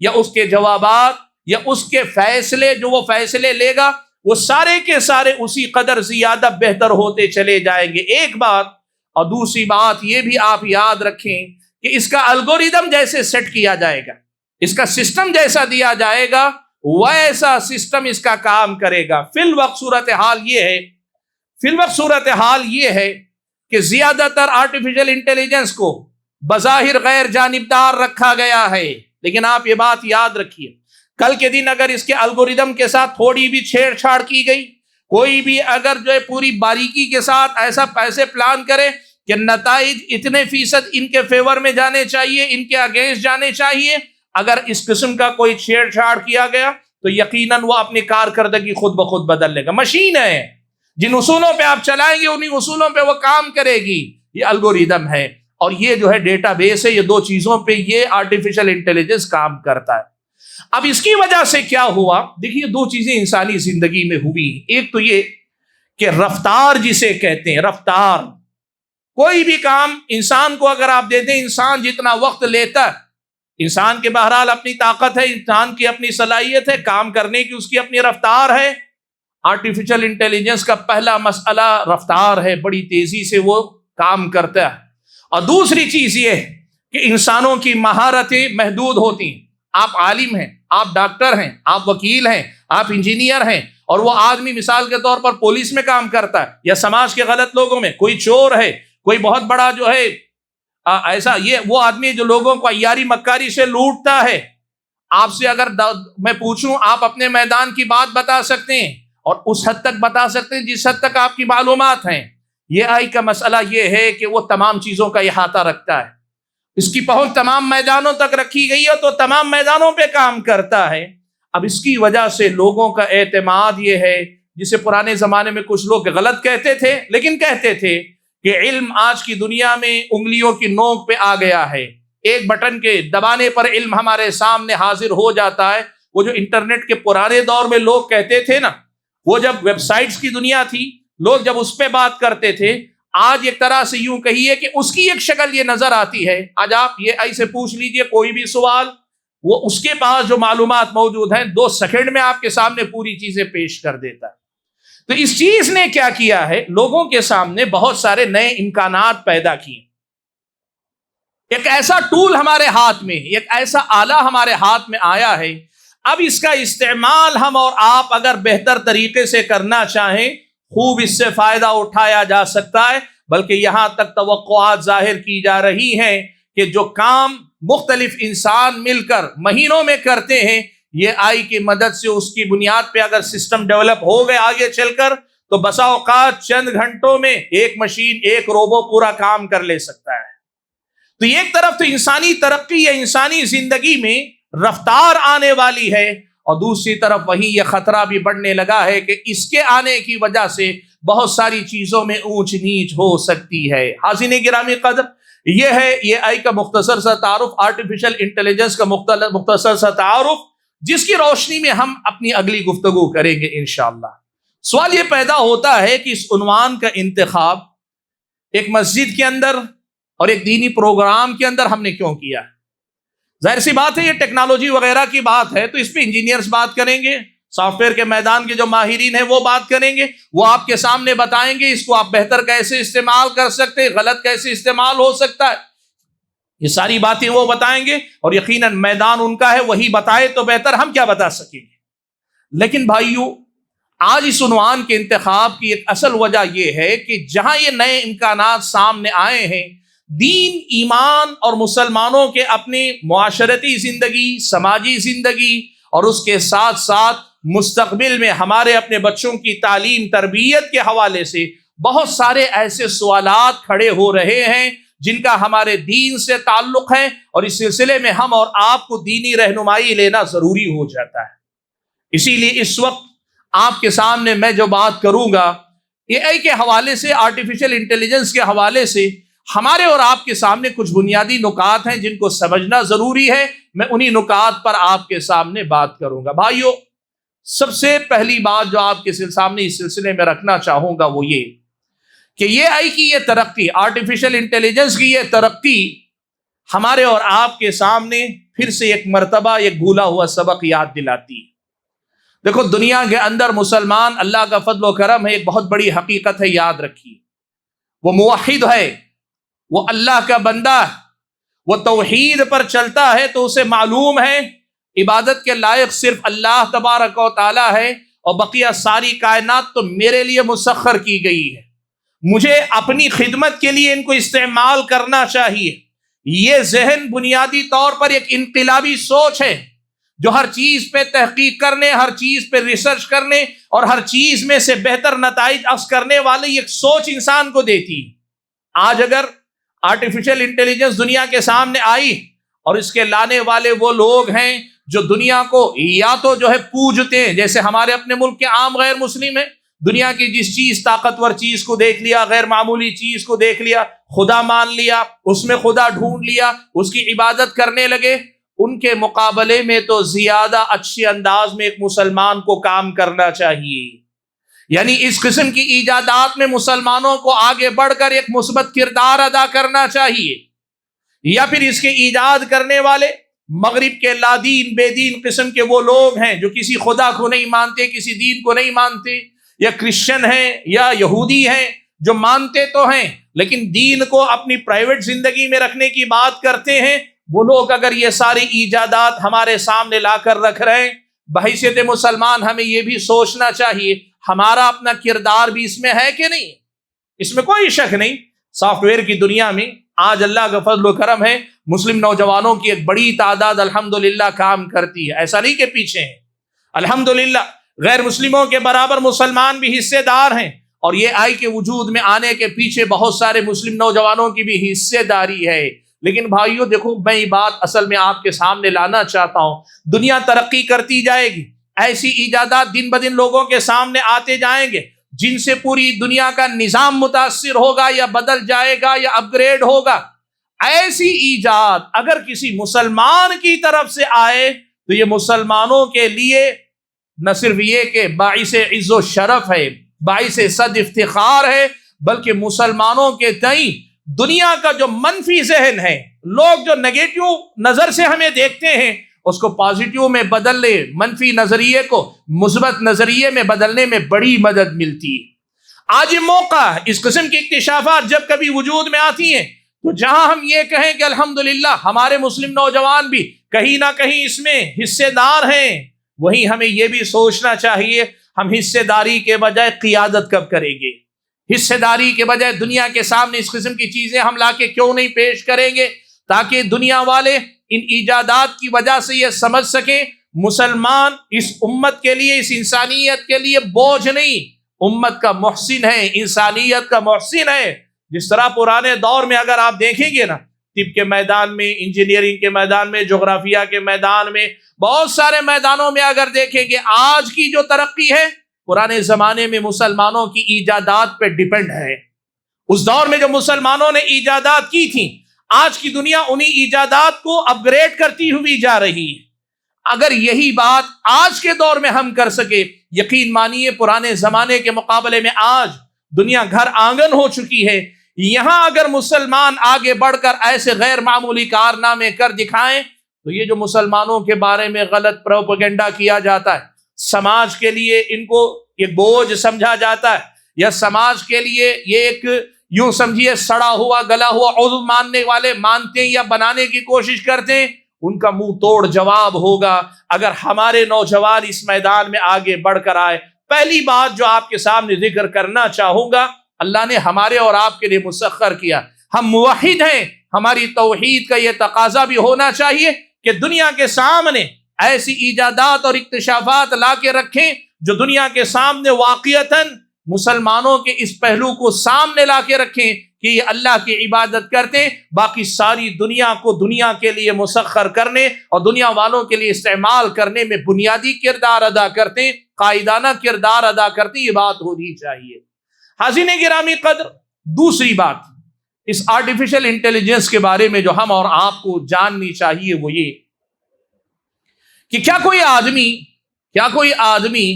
یا اس کے جوابات یا اس کے فیصلے جو وہ فیصلے لے گا وہ سارے کے سارے اسی قدر زیادہ بہتر ہوتے چلے جائیں گے. ایک بات، اور دوسری بات یہ بھی آپ یاد رکھیں کہ اس کا الگوریدم جیسے سیٹ کیا جائے گا، اس کا سسٹم جیسا دیا جائے گا ویسا سسٹم اس کا کام کرے گا. فی الوقت صورتحال یہ ہے کہ زیادہ تر آرٹیفیشل انٹیلیجنس کو بظاہر غیر جانبدار رکھا گیا ہے، لیکن آپ یہ بات یاد رکھیے کل کے دن اگر اس کے الگوریدم کے ساتھ تھوڑی بھی چھیڑ چھاڑ کی گئی، کوئی بھی اگر جو ہے پوری باریکی کے ساتھ ایسے پلان کرے کہ نتائج اتنے فیصد ان کے فیور میں جانے چاہیے، ان کے اگینسٹ جانے چاہیے، اگر اس قسم کا کوئی چھیڑ چھاڑ کیا گیا تو یقیناً وہ اپنی کارکردگی خود بخود بدل لے گا. مشین ہے، جن اصولوں پہ آپ چلائیں گے انہی اصولوں پہ وہ کام کرے گی. یہ الگوریدم ہے اور یہ جو ہے ڈیٹا بیس ہے، یہ دو چیزوں پہ یہ آرٹیفیشل انٹیلیجنس کام کرتا ہے. اب اس کی وجہ سے کیا ہوا؟ دیکھیے دو چیزیں انسانی زندگی میں ہوئی. ایک تو یہ کہ رفتار جسے کہتے ہیں، رفتار، کوئی بھی کام انسان کو اگر آپ دیتے ہیں، انسان جتنا وقت لیتا ہے، انسان کے بہرحال اپنی طاقت ہے، انسان کی اپنی صلاحیت ہے، کام کرنے کی اس کی اپنی رفتار ہے. آرٹیفیشل انٹیلیجنس کا پہلا مسئلہ رفتار ہے، بڑی تیزی سے وہ کام کرتا ہے. اور دوسری چیز یہ ہے کہ انسانوں کی مہارتیں محدود ہوتی ہیں. آپ عالم ہیں، آپ ڈاکٹر ہیں، آپ وکیل ہیں، آپ انجینئر ہیں، اور وہ آدمی مثال کے طور پر پولیس میں کام کرتا ہے یا سماج کے غلط لوگوں میں، کوئی چور ہے، کوئی بہت بڑا جو ہے ایسا، یہ وہ آدمی جو لوگوں کو عیاری مکاری سے لوٹتا ہے. آپ سے اگر میں پوچھوں آپ اپنے میدان کی بات بتا سکتے ہیں اور اس حد تک بتا سکتے ہیں جس حد تک آپ کی معلومات ہیں. یہ آئی کا مسئلہ یہ ہے کہ وہ تمام چیزوں کا احاطہ رکھتا ہے، اس کی پہنچ تمام میدانوں تک رکھی گئی ہے تو تمام میدانوں پہ کام کرتا ہے. اب اس کی وجہ سے لوگوں کا اعتماد یہ ہے، جسے پرانے زمانے میں کچھ لوگ غلط کہتے تھے لیکن کہتے تھے کہ علم آج کی دنیا میں انگلیوں کی نوک پہ آ گیا ہے، ایک بٹن کے دبانے پر علم ہمارے سامنے حاضر ہو جاتا ہے. وہ جو انٹرنیٹ کے پرانے دور میں لوگ کہتے تھے نا، وہ جب ویب سائٹس کی دنیا تھی، لوگ جب اس پہ بات کرتے تھے، آج ایک طرح سے یوں کہیے کہ اس کی ایک شکل یہ نظر آتی ہے. آج آپ یہ ایسے پوچھ لیجئے کوئی بھی سوال، وہ اس کے پاس جو معلومات موجود ہیں 2 سیکنڈ میں آپ کے سامنے پوری چیزیں پیش کر دیتا ہے. تو اس چیز نے کیا کیا ہے، لوگوں کے سامنے بہت سارے نئے امکانات پیدا کیے. ایک ایسا ٹول ہمارے ہاتھ میں، ایک ایسا آلہ ہمارے ہاتھ میں آیا ہے. اب اس کا استعمال ہم اور آپ اگر بہتر طریقے سے کرنا چاہیں، خوب اس سے فائدہ اٹھایا جا سکتا ہے. بلکہ یہاں تک توقعات ظاہر کی جا رہی ہیں کہ جو کام مختلف انسان مل کر مہینوں میں کرتے ہیں، یہ آئی کی مدد سے اس کی بنیاد پہ اگر سسٹم ڈیولپ ہو گئے آگے چل کر تو بسا اوقات چند گھنٹوں میں ایک مشین، ایک روبو پورا کام کر لے سکتا ہے. تو ایک طرف تو انسانی ترقی یا انسانی زندگی میں رفتار آنے والی ہے، اور دوسری طرف وہیں یہ خطرہ بھی بڑھنے لگا ہے کہ اس کے آنے کی وجہ سے بہت ساری چیزوں میں اونچ نیچ ہو سکتی ہے. حاضرین گرامی قدر، یہ ہے یہ آئی کا مختصر سا تعارف، آرٹیفیشل انٹیلیجنس کا مختصر سا تعارف، جس کی روشنی میں ہم اپنی اگلی گفتگو کریں گے انشاءاللہ. سوال یہ پیدا ہوتا ہے کہ اس عنوان کا انتخاب ایک مسجد کے اندر اور ایک دینی پروگرام کے اندر ہم نے کیوں کیا؟ ظاہر سی بات ہے یہ ٹیکنالوجی وغیرہ کی بات ہے تو اس پہ انجینئرز بات کریں گے، سافٹ ویئر کے میدان کے جو ماہرین ہیں وہ بات کریں گے، وہ آپ کے سامنے بتائیں گے اس کو آپ بہتر کیسے استعمال کر سکتے ہیں، غلط کیسے استعمال ہو سکتا ہے، یہ ساری باتیں وہ بتائیں گے. اور یقیناً میدان ان کا ہے، وہی بتائے تو بہتر، ہم کیا بتا سکیں گے. لیکن بھائیو، آج اس عنوان کے انتخاب کی ایک اصل وجہ یہ ہے کہ جہاں یہ نئے امکانات سامنے آئے ہیں، دین، ایمان اور مسلمانوں کے اپنی معاشرتی زندگی، سماجی زندگی اور اس کے ساتھ ساتھ مستقبل میں ہمارے اپنے بچوں کی تعلیم تربیت کے حوالے سے بہت سارے ایسے سوالات کھڑے ہو رہے ہیں جن کا ہمارے دین سے تعلق ہے، اور اس سلسلے میں ہم اور آپ کو دینی رہنمائی لینا ضروری ہو جاتا ہے. اسی لیے اس وقت آپ کے سامنے میں جو بات کروں گا، اے آئی کے حوالے سے، آرٹیفیشل انٹیلیجنس کے حوالے سے ہمارے اور آپ کے سامنے کچھ بنیادی نکات ہیں جن کو سمجھنا ضروری ہے. میں انہی نکات پر آپ کے سامنے بات کروں گا. بھائیو، سب سے پہلی بات جو آپ کے سامنے اس سلسلے میں رکھنا چاہوں گا وہ یہ کہ یہ آئی کی یہ ترقی، آرٹیفیشل انٹیلیجنس کی یہ ترقی ہمارے اور آپ کے سامنے پھر سے ایک مرتبہ ایک بھولا ہوا سبق یاد دلاتی. دیکھو، دنیا کے اندر مسلمان اللہ کا فضل و کرم ہے، ایک بہت بڑی حقیقت ہے، یاد رکھیے. وہ موحد ہے، وہ اللہ کا بندہ ہے، وہ توحید پر چلتا ہے تو اسے معلوم ہے عبادت کے لائق صرف اللہ تبارک و تعالی ہے، اور بقیہ ساری کائنات تو میرے لیے مسخر کی گئی ہے، مجھے اپنی خدمت کے لیے ان کو استعمال کرنا چاہیے. یہ ذہن بنیادی طور پر ایک انقلابی سوچ ہے جو ہر چیز پہ تحقیق کرنے، ہر چیز پہ ریسرچ کرنے اور ہر چیز میں سے بہتر نتائج اخذ کرنے والی ایک سوچ انسان کو دیتی. آج اگر آرٹیفیشل انٹیلیجنس دنیا کے سامنے آئی اور اس کے لانے والے وہ لوگ ہیں جو دنیا کو یا تو جو ہے پوجتے ہیں، جیسے ہمارے اپنے ملک کے عام غیر مسلم ہیں، دنیا کی جس چیز طاقتور چیز کو دیکھ لیا، غیر معمولی چیز کو دیکھ لیا، خدا مان لیا، اس میں خدا ڈھونڈ لیا، اس کی عبادت کرنے لگے. ان کے مقابلے میں تو زیادہ اچھے انداز میں ایک مسلمان کو کام کرنا چاہیے. یعنی اس قسم کی ایجادات میں مسلمانوں کو آگے بڑھ کر ایک مثبت کردار ادا کرنا چاہیے. یا پھر اس کے ایجاد کرنے والے مغرب کے لا دین بے دین قسم کے وہ لوگ ہیں جو کسی خدا کو نہیں مانتے، کسی دین کو نہیں مانتے، یا کرسچن ہیں یا یہودی ہیں جو مانتے تو ہیں لیکن دین کو اپنی پرائیویٹ زندگی میں رکھنے کی بات کرتے ہیں. وہ لوگ اگر یہ ساری ایجادات ہمارے سامنے لا کر رکھ رہے ہیں، بحیثیت مسلمان ہمیں یہ بھی سوچنا چاہیے ہمارا اپنا کردار بھی اس میں ہے کہ نہیں. اس میں کوئی شک نہیں، سافٹ ویئر کی دنیا میں آج اللہ کا فضل و کرم ہے، مسلم نوجوانوں کی ایک بڑی تعداد الحمدللہ کام کرتی ہے. ایسا نہیں کہ پیچھے ہیں، الحمدللہ غیر مسلموں کے برابر مسلمان بھی حصے دار ہیں، اور یہ آئی کے وجود میں آنے کے پیچھے بہت سارے مسلم نوجوانوں کی بھی حصے داری ہے. لیکن بھائیو دیکھو، میں یہ بات اصل میں آپ کے سامنے لانا چاہتا ہوں. دنیا ترقی کرتی جائے گی، ایسی ایجادات دن بدن لوگوں کے سامنے آتے جائیں گے جن سے پوری دنیا کا نظام متاثر ہوگا یا بدل جائے گا یا اپ گریڈ ہوگا. ایسی ایجاد اگر کسی مسلمان کی طرف سے آئے تو یہ مسلمانوں کے لیے نہ صرف یہ کہ باعث عز و شرف ہے، باعث صد افتخار ہے، بلکہ مسلمانوں کے تئیں دنیا کا جو منفی ذہن ہے، لوگ جو نیگیٹو نظر سے ہمیں دیکھتے ہیں، اس کو پازیٹیو میں بدل لے، منفی نظریے کو مثبت نظریے میں بدلنے میں بڑی مدد ملتی ہے. آج یہ موقع ہے، اس قسم کی اکتشافات جب کبھی وجود میں آتی ہیں تو جہاں ہم یہ کہیں کہ الحمدللہ ہمارے مسلم نوجوان بھی کہیں نہ کہیں اس میں حصے دار ہیں، وہیں ہمیں یہ بھی سوچنا چاہیے ہم حصے داری کے بجائے قیادت کب کریں گے. حصے داری کے بجائے دنیا کے سامنے اس قسم کی چیزیں ہم لا کے کیوں نہیں پیش کریں گے تاکہ دنیا والے ان ایجادات کی وجہ سے یہ سمجھ سکیں مسلمان اس امت کے لیے، اس انسانیت کے لیے بوجھ نہیں، امت کا محسن ہے، انسانیت کا محسن ہے. جس طرح پرانے دور میں اگر آپ دیکھیں گے نا، طب کے میدان میں، انجینئرنگ کے میدان میں، جغرافیہ کے میدان میں، بہت سارے میدانوں میں اگر دیکھیں گے، آج کی جو ترقی ہے پرانے زمانے میں مسلمانوں کی ایجادات پہ ڈیپینڈ ہے. اس دور میں جو مسلمانوں نے ایجادات کی تھیں، آج کی دنیا انہی ایجادات کو اپ گریڈ کرتی ہوئی جا رہی ہے. اگر یہی بات آج کے دور میں ہم کر سکے، یقین مانیے پرانے زمانے کے مقابلے میں آج دنیا گھر آنگن ہو چکی ہے. یہاں اگر مسلمان آگے بڑھ کر ایسے غیر معمولی کارنامے کر دکھائیں تو یہ جو مسلمانوں کے بارے میں غلط پروپیگنڈا کیا جاتا ہے، سماج کے لیے ان کو ایک بوجھ سمجھا جاتا ہے، یا سماج کے لیے یہ ایک یوں سمجھیے سڑا ہوا گلا ہوا عضو ماننے والے مانتے ہیں یا بنانے کی کوشش کرتے ہیں، ان کا منہ توڑ جواب ہوگا اگر ہمارے نوجوان اس میدان میں آگے بڑھ کر آئے. پہلی بات جو آپ کے سامنے ذکر کرنا چاہوں گا، اللہ نے ہمارے اور آپ کے لیے مسخر کیا، ہم موحد ہیں، ہماری توحید کا یہ تقاضا بھی ہونا چاہیے کہ دنیا کے سامنے ایسی ایجادات اور اکتشافات لا کے رکھیں جو دنیا کے سامنے واقعتاً مسلمانوں کے اس پہلو کو سامنے لا کے رکھیں کہ یہ اللہ کی عبادت کرتے ہیں، باقی ساری دنیا کو دنیا کے لیے مسخر کرنے اور دنیا والوں کے لیے استعمال کرنے میں بنیادی کردار ادا کرتے ہیں، قائدانہ کردار ادا کرتے ہیں. یہ بات ہونی چاہیے. حاضرین گرامی قدر، دوسری بات اس آرٹیفیشل انٹیلیجنس کے بارے میں جو ہم اور آپ کو جاننی چاہیے وہ یہ کہ کیا کوئی آدمی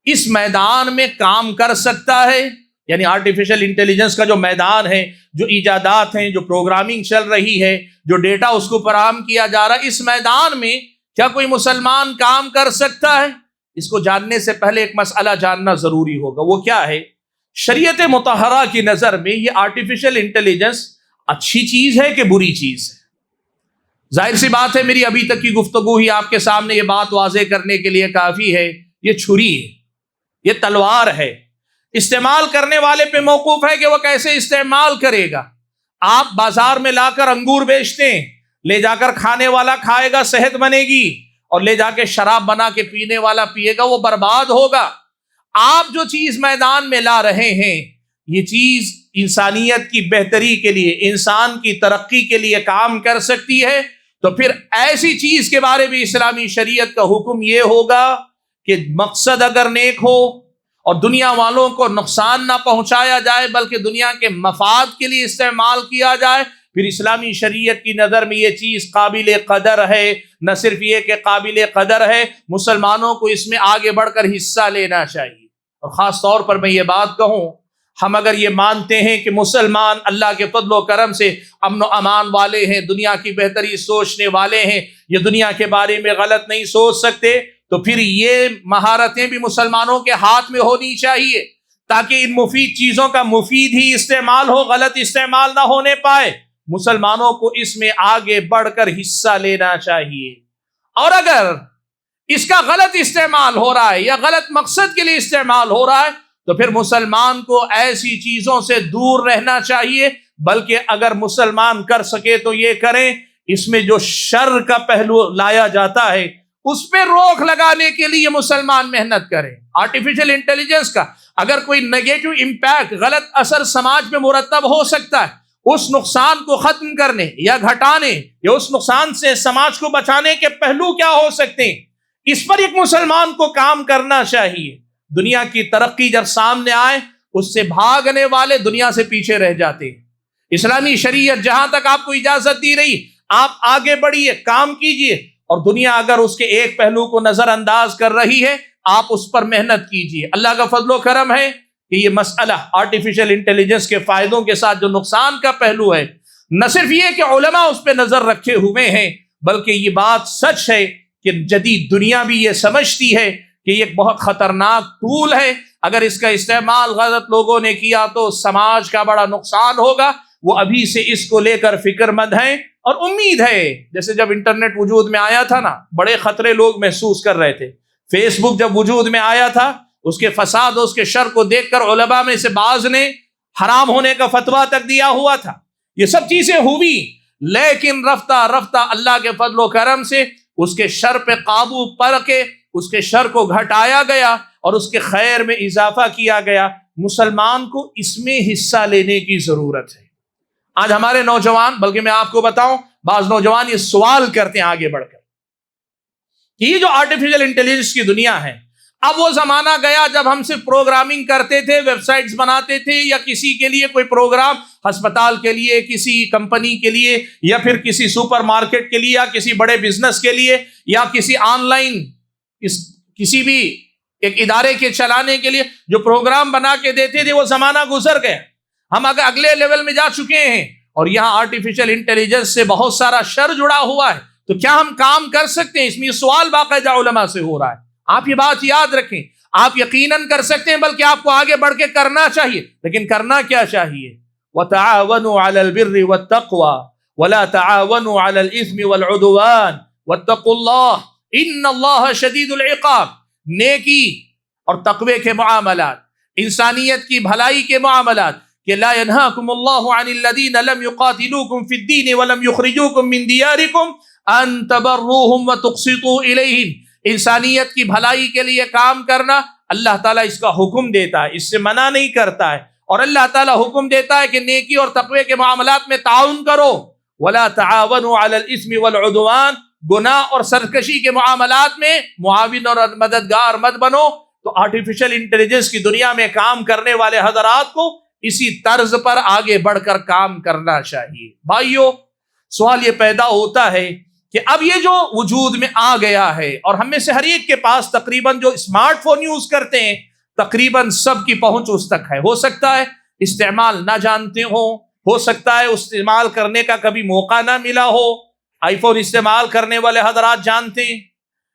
اس میدان میں کام کر سکتا ہے؟ یعنی آرٹیفیشل انٹیلیجنس کا جو میدان ہے، جو ایجادات ہیں، جو پروگرامنگ چل رہی ہے، جو ڈیٹا اس کو فراہم کیا جا رہا ہے، اس میدان میں کیا کوئی مسلمان کام کر سکتا ہے؟ اس کو جاننے سے پہلے ایک مسئلہ جاننا ضروری ہوگا، وہ کیا ہے؟ شریعت مطہرہ کی نظر میں یہ آرٹیفیشل انٹیلیجنس اچھی چیز ہے کہ بری چیز ہے؟ ظاہر سی بات ہے، میری ابھی تک کی گفتگو ہی آپ کے سامنے یہ بات واضح کرنے کے لیے کافی ہے۔ یہ چھری ہے، یہ تلوار ہے، استعمال کرنے والے پہ موقوف ہے کہ وہ کیسے استعمال کرے گا۔ آپ بازار میں لا کر انگور بیچتے ہیں، لے جا کر کھانے والا کھائے گا، صحت بنے گی، اور لے جا کے شراب بنا کے پینے والا پیے گا، وہ برباد ہوگا۔ آپ جو چیز میدان میں لا رہے ہیں، یہ چیز انسانیت کی بہتری کے لیے، انسان کی ترقی کے لیے کام کر سکتی ہے، تو پھر ایسی چیز کے بارے میں اسلامی شریعت کا حکم یہ ہوگا کہ مقصد اگر نیک ہو اور دنیا والوں کو نقصان نہ پہنچایا جائے بلکہ دنیا کے مفاد کے لیے استعمال کیا جائے، پھر اسلامی شریعت کی نظر میں یہ چیز قابل قدر ہے۔ نہ صرف یہ کہ قابل قدر ہے، مسلمانوں کو اس میں آگے بڑھ کر حصہ لینا چاہیے۔ اور خاص طور پر میں یہ بات کہوں، ہم اگر یہ مانتے ہیں کہ مسلمان اللہ کے فضل و کرم سے امن و امان والے ہیں، دنیا کی بہتری سوچنے والے ہیں، یہ دنیا کے بارے میں غلط نہیں سوچ سکتے، تو پھر یہ مہارتیں بھی مسلمانوں کے ہاتھ میں ہونی چاہیے تاکہ ان مفید چیزوں کا مفید ہی استعمال ہو، غلط استعمال نہ ہونے پائے۔ مسلمانوں کو اس میں آگے بڑھ کر حصہ لینا چاہیے، اور اگر اس کا غلط استعمال ہو رہا ہے یا غلط مقصد کے لیے استعمال ہو رہا ہے تو پھر مسلمان کو ایسی چیزوں سے دور رہنا چاہیے، بلکہ اگر مسلمان کر سکے تو یہ کریں۔ اس میں جو شر کا پہلو لایا جاتا ہے اس پہ روک لگانے کے لیے مسلمان محنت کریں۔ آرٹیفیشل انٹیلیجنس کا اگر کوئی نیگیٹو امپیکٹ، غلط اثر سماج میں مرتب ہو سکتا ہے، اس نقصان کو ختم کرنے یا گھٹانے یا اس نقصان سے سماج کو بچانے کے پہلو کیا ہو سکتے ہیں، اس پر ایک مسلمان کو کام کرنا چاہیے۔ دنیا کی ترقی جب سامنے آئے، اس سے بھاگنے والے دنیا سے پیچھے رہ جاتے ہیں۔ اسلامی شریعت جہاں تک آپ کو اجازت دی رہی، آپ آگے بڑھیے، کام کیجئے، اور دنیا اگر اس کے ایک پہلو کو نظر انداز کر رہی ہے، آپ اس پر محنت کیجئے۔ اللہ کا فضل و کرم ہے کہ یہ مسئلہ آرٹیفیشل انٹیلیجنس کے فائدوں کے ساتھ جو نقصان کا پہلو ہے، نہ صرف یہ کہ علماء اس پہ نظر رکھے ہوئے ہیں، بلکہ یہ بات سچ ہے کہ جدید دنیا بھی یہ سمجھتی ہے کہ یہ ایک بہت خطرناک ٹول ہے۔ اگر اس کا استعمال غلط لوگوں نے کیا تو سماج کا بڑا نقصان ہوگا۔ وہ ابھی سے اس کو لے کر فکر مند ہیں، اور امید ہے، جیسے جب انٹرنیٹ وجود میں آیا تھا نا، بڑے خطرے لوگ محسوس کر رہے تھے۔ فیس بک جب وجود میں آیا تھا، اس کے فساد اور اس کے شر کو دیکھ کر علماء میں سے بعض نے حرام ہونے کا فتویٰ تک دیا ہوا تھا۔ یہ سب چیزیں ہوئی، لیکن رفتہ رفتہ اللہ کے فضل و کرم سے اس کے شر پہ قابو پا کے اس کے شر کو گھٹایا گیا اور اس کے خیر میں اضافہ کیا گیا۔ مسلمان کو اس میں حصہ لینے کی ضرورت ہے۔ آج ہمارے نوجوان، بلکہ میں آپ کو بتاؤں، بعض نوجوان یہ سوال کرتے ہیں آگے بڑھ کر کہ یہ جو آرٹیفیشل انٹیلیجنس کی دنیا ہے، اب وہ زمانہ گیا جب ہم صرف پروگرامنگ کرتے تھے، ویب سائٹس بناتے تھے، یا کسی کے لیے کوئی پروگرام، ہسپتال کے لیے، کسی کمپنی کے لیے، یا پھر کسی سپر مارکیٹ کے لیے، یا کسی بڑے بزنس کے لیے، یا کسی آن لائن کسی بھی ایک ادارے کے چلانے کے لیے جو پروگرام بنا کے دیتے تھے، وہ زمانہ گزر گیا۔ ہم اگلے لیول میں جا چکے ہیں، اور یہاں آرٹیفیشل انٹیلیجنس سے بہت سارا شر جڑا ہوا ہے۔ تو کیا ہم کام کر سکتے ہیں؟ اس میں یہ سوال باقاعدہ علماء سے ہو رہا ہے۔ آپ یہ بات یاد رکھیں، آپ یقیناً کر سکتے ہیں، بلکہ آپ کو آگے بڑھ کے کرنا چاہیے۔ لیکن کرنا کیا چاہیے؟ وَتَعَاوَنُوا عَلَى الْبِرِّ وَالتَّقْوَى وَلَا تَعَاوَنُوا عَلَى الْإِثْمِ وَالْعُدْوَانِ وَاتَّقُوا اللَّهَ إِنَّ اللَّهَ شَدِيدُ الْعِقَابِ۔ نیکی اور تقوی کے معاملات، انسانیت کی بھلائی کے معاملات، کہ لا ينهاكم الله عن الذين لم يقاتلوكم في الدين ولم يخرجوكم من دياركم ان تبروهم وتقسطوا اليهم۔ انسانیت کی بھلائی کے لیے کام کرنا اللہ تعالیٰ اس کا حکم دیتا ہے، اس سے منع نہیں کرتا ہے، اور اللہ تعالیٰ حکم دیتا ہے کہ نیکی اور تقوی کے معاملات میں تعاون کرو۔ ولا تعاونوا على الاثم والعدوان، گناہ اور سرکشی کے معاملات میں معاون اور مددگار مت بنو۔ تو آرٹیفیشل انٹیلیجنس کی دنیا میں کام کرنے والے حضرات کو اسی طرز پر آگے بڑھ کر کام کرنا چاہیے۔ بھائیو، سوال یہ پیدا ہوتا ہے کہ اب یہ جو وجود میں آ گیا ہے اور ہم میں سے ہر ایک کے پاس تقریباً جو اسمارٹ فون یوز کرتے ہیں تقریباً سب کی پہنچ اس تک ہے۔ ہو سکتا ہے استعمال نہ جانتے ہو سکتا ہے استعمال کرنے کا کبھی موقع نہ ملا ہو۔ آئی فون استعمال کرنے والے حضرات جانتے ہیں،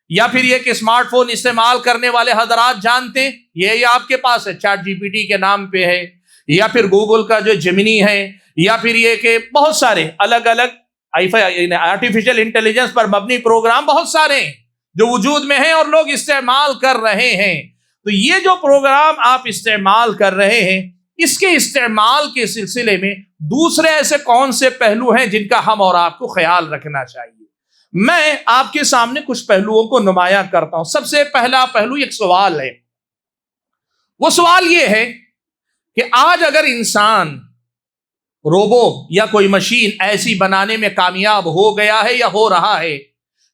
یا پھر یہ کہ اسمارٹ فون استعمال کرنے والے حضرات جانتے ہیں یہ آپ کے پاس ہے، چیٹ جی پی ٹی کے نام پہ ہے، یا پھر گوگل کا جو جیمنی ہے، یا پھر یہ کہ بہت سارے الگ الگ آرٹیفیشل انٹیلیجنس پر مبنی پروگرام بہت سارے ہیں جو وجود میں ہیں اور لوگ استعمال کر رہے ہیں۔ تو یہ جو پروگرام آپ استعمال کر رہے ہیں اس کے استعمال کے سلسلے میں دوسرے ایسے کون سے پہلو ہیں جن کا ہم اور آپ کو خیال رکھنا چاہیے؟ میں آپ کے سامنے کچھ پہلوؤں کو نمایاں کرتا ہوں۔ سب سے پہلا پہلو ایک سوال ہے، وہ سوال یہ ہے کہ آج اگر انسان روبو یا کوئی مشین ایسی بنانے میں کامیاب ہو گیا ہے یا ہو رہا ہے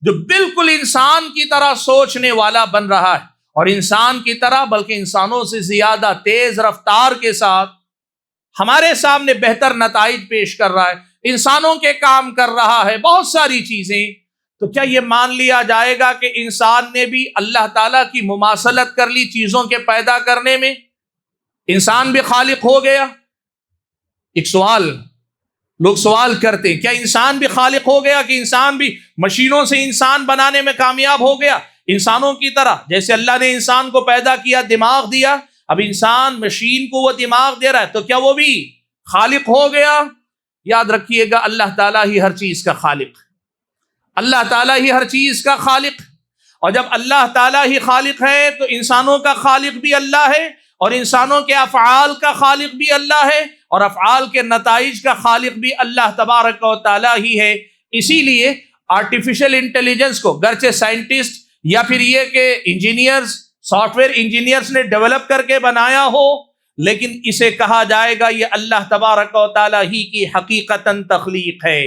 جو بالکل انسان کی طرح سوچنے والا بن رہا ہے اور انسان کی طرح بلکہ انسانوں سے زیادہ تیز رفتار کے ساتھ ہمارے سامنے بہتر نتائج پیش کر رہا ہے، انسانوں کے کام کر رہا ہے، بہت ساری چیزیں، تو کیا یہ مان لیا جائے گا کہ انسان نے بھی اللہ تعالیٰ کی مماثلت کر لی چیزوں کے پیدا کرنے میں؟ انسان بھی خالق ہو گیا؟ ایک سوال لوگ سوال کرتے ہیں، کیا انسان بھی خالق ہو گیا کہ انسان بھی مشینوں سے انسان بنانے میں کامیاب ہو گیا انسانوں کی طرح؟ جیسے اللہ نے انسان کو پیدا کیا، دماغ دیا، اب انسان مشین کو وہ دماغ دے رہا ہے، تو کیا وہ بھی خالق ہو گیا؟ یاد رکھیے گا اللہ تعالیٰ ہی ہر چیز کا خالق، اللہ تعالیٰ ہی ہر چیز کا خالق، اور جب اللہ تعالیٰ ہی خالق ہے تو انسانوں کا خالق بھی اللہ ہے اور انسانوں کے افعال کا خالق بھی اللہ ہے اور افعال کے نتائج کا خالق بھی اللہ تبارک و تعالیٰ ہی ہے۔ اسی لیے آرٹیفیشل انٹیلیجنس کو گرچہ سائنٹسٹ یا پھر یہ کہ انجینئرز، سافٹ ویئر انجینئرز نے ڈیولپ کر کے بنایا ہو، لیکن اسے کہا جائے گا یہ اللہ تبارک و تعالیٰ ہی کی حقیقتاً تخلیق ہے۔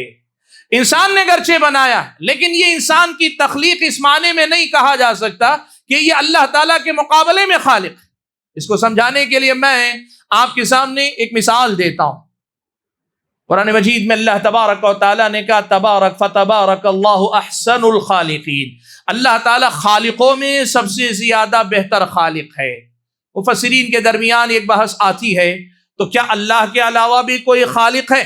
انسان نے گرچہ بنایا لیکن یہ انسان کی تخلیق اس معنی میں نہیں کہا جا سکتا کہ یہ اللہ تعالیٰ کے مقابلے میں خالق۔ اس کو سمجھانے کے لیے میں آپ کے سامنے ایک مثال دیتا ہوں۔ قرآن مجید میں اللہ تبارک و تعالیٰ نے کہا تبارک فتبارک اللہ احسن الخالقین، اللہ تعالیٰ خالقوں میں سب سے زیادہ بہتر خالق ہے۔ مفسرین کے درمیان ایک بحث آتی ہے، تو کیا اللہ کے علاوہ بھی کوئی خالق ہے؟